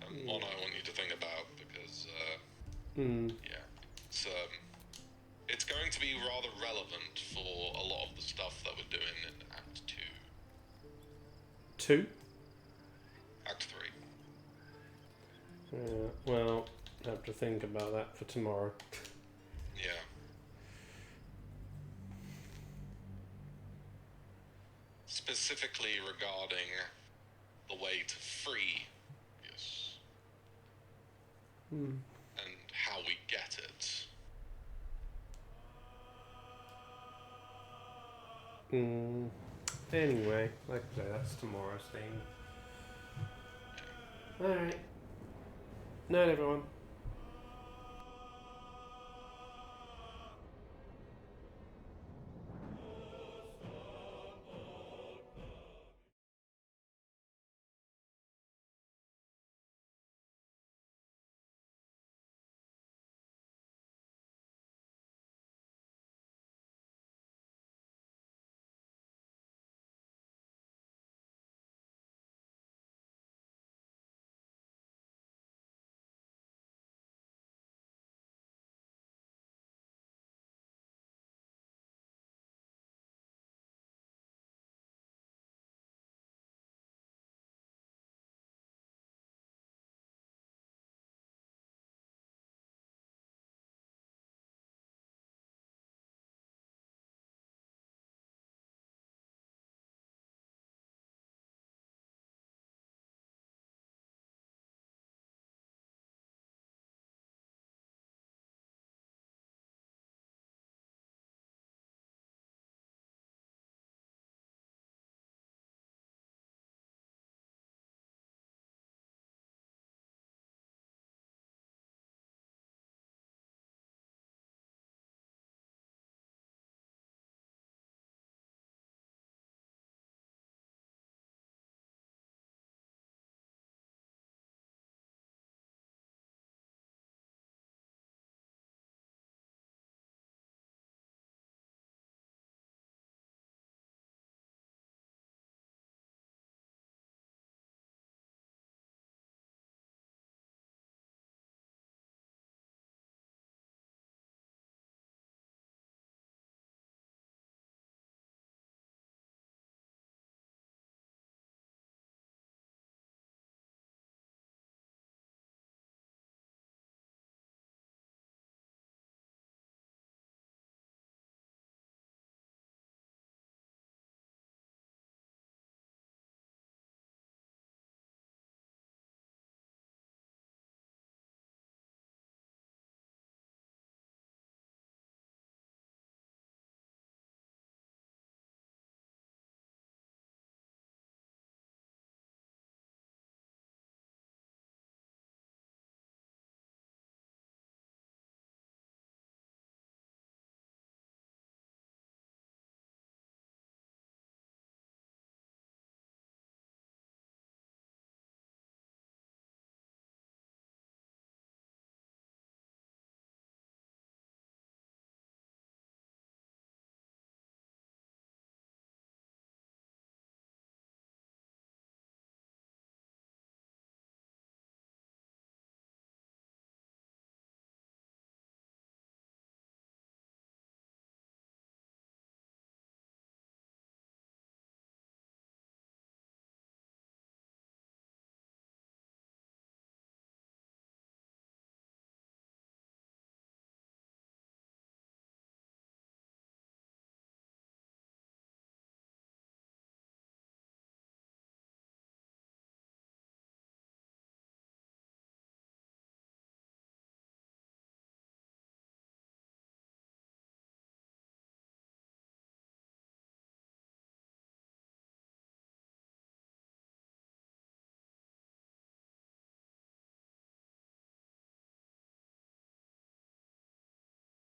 And one I want you to think about because, yeah, it's going to be rather relevant for a lot of the stuff that we're doing in Act 2. 2? Act 3. Yeah, well, I have to think about that for tomorrow. Yeah. specifically regarding the way to free Yes. And how we get it. Anyway, like I say, that's tomorrow's thing. Alright. Night, everyone.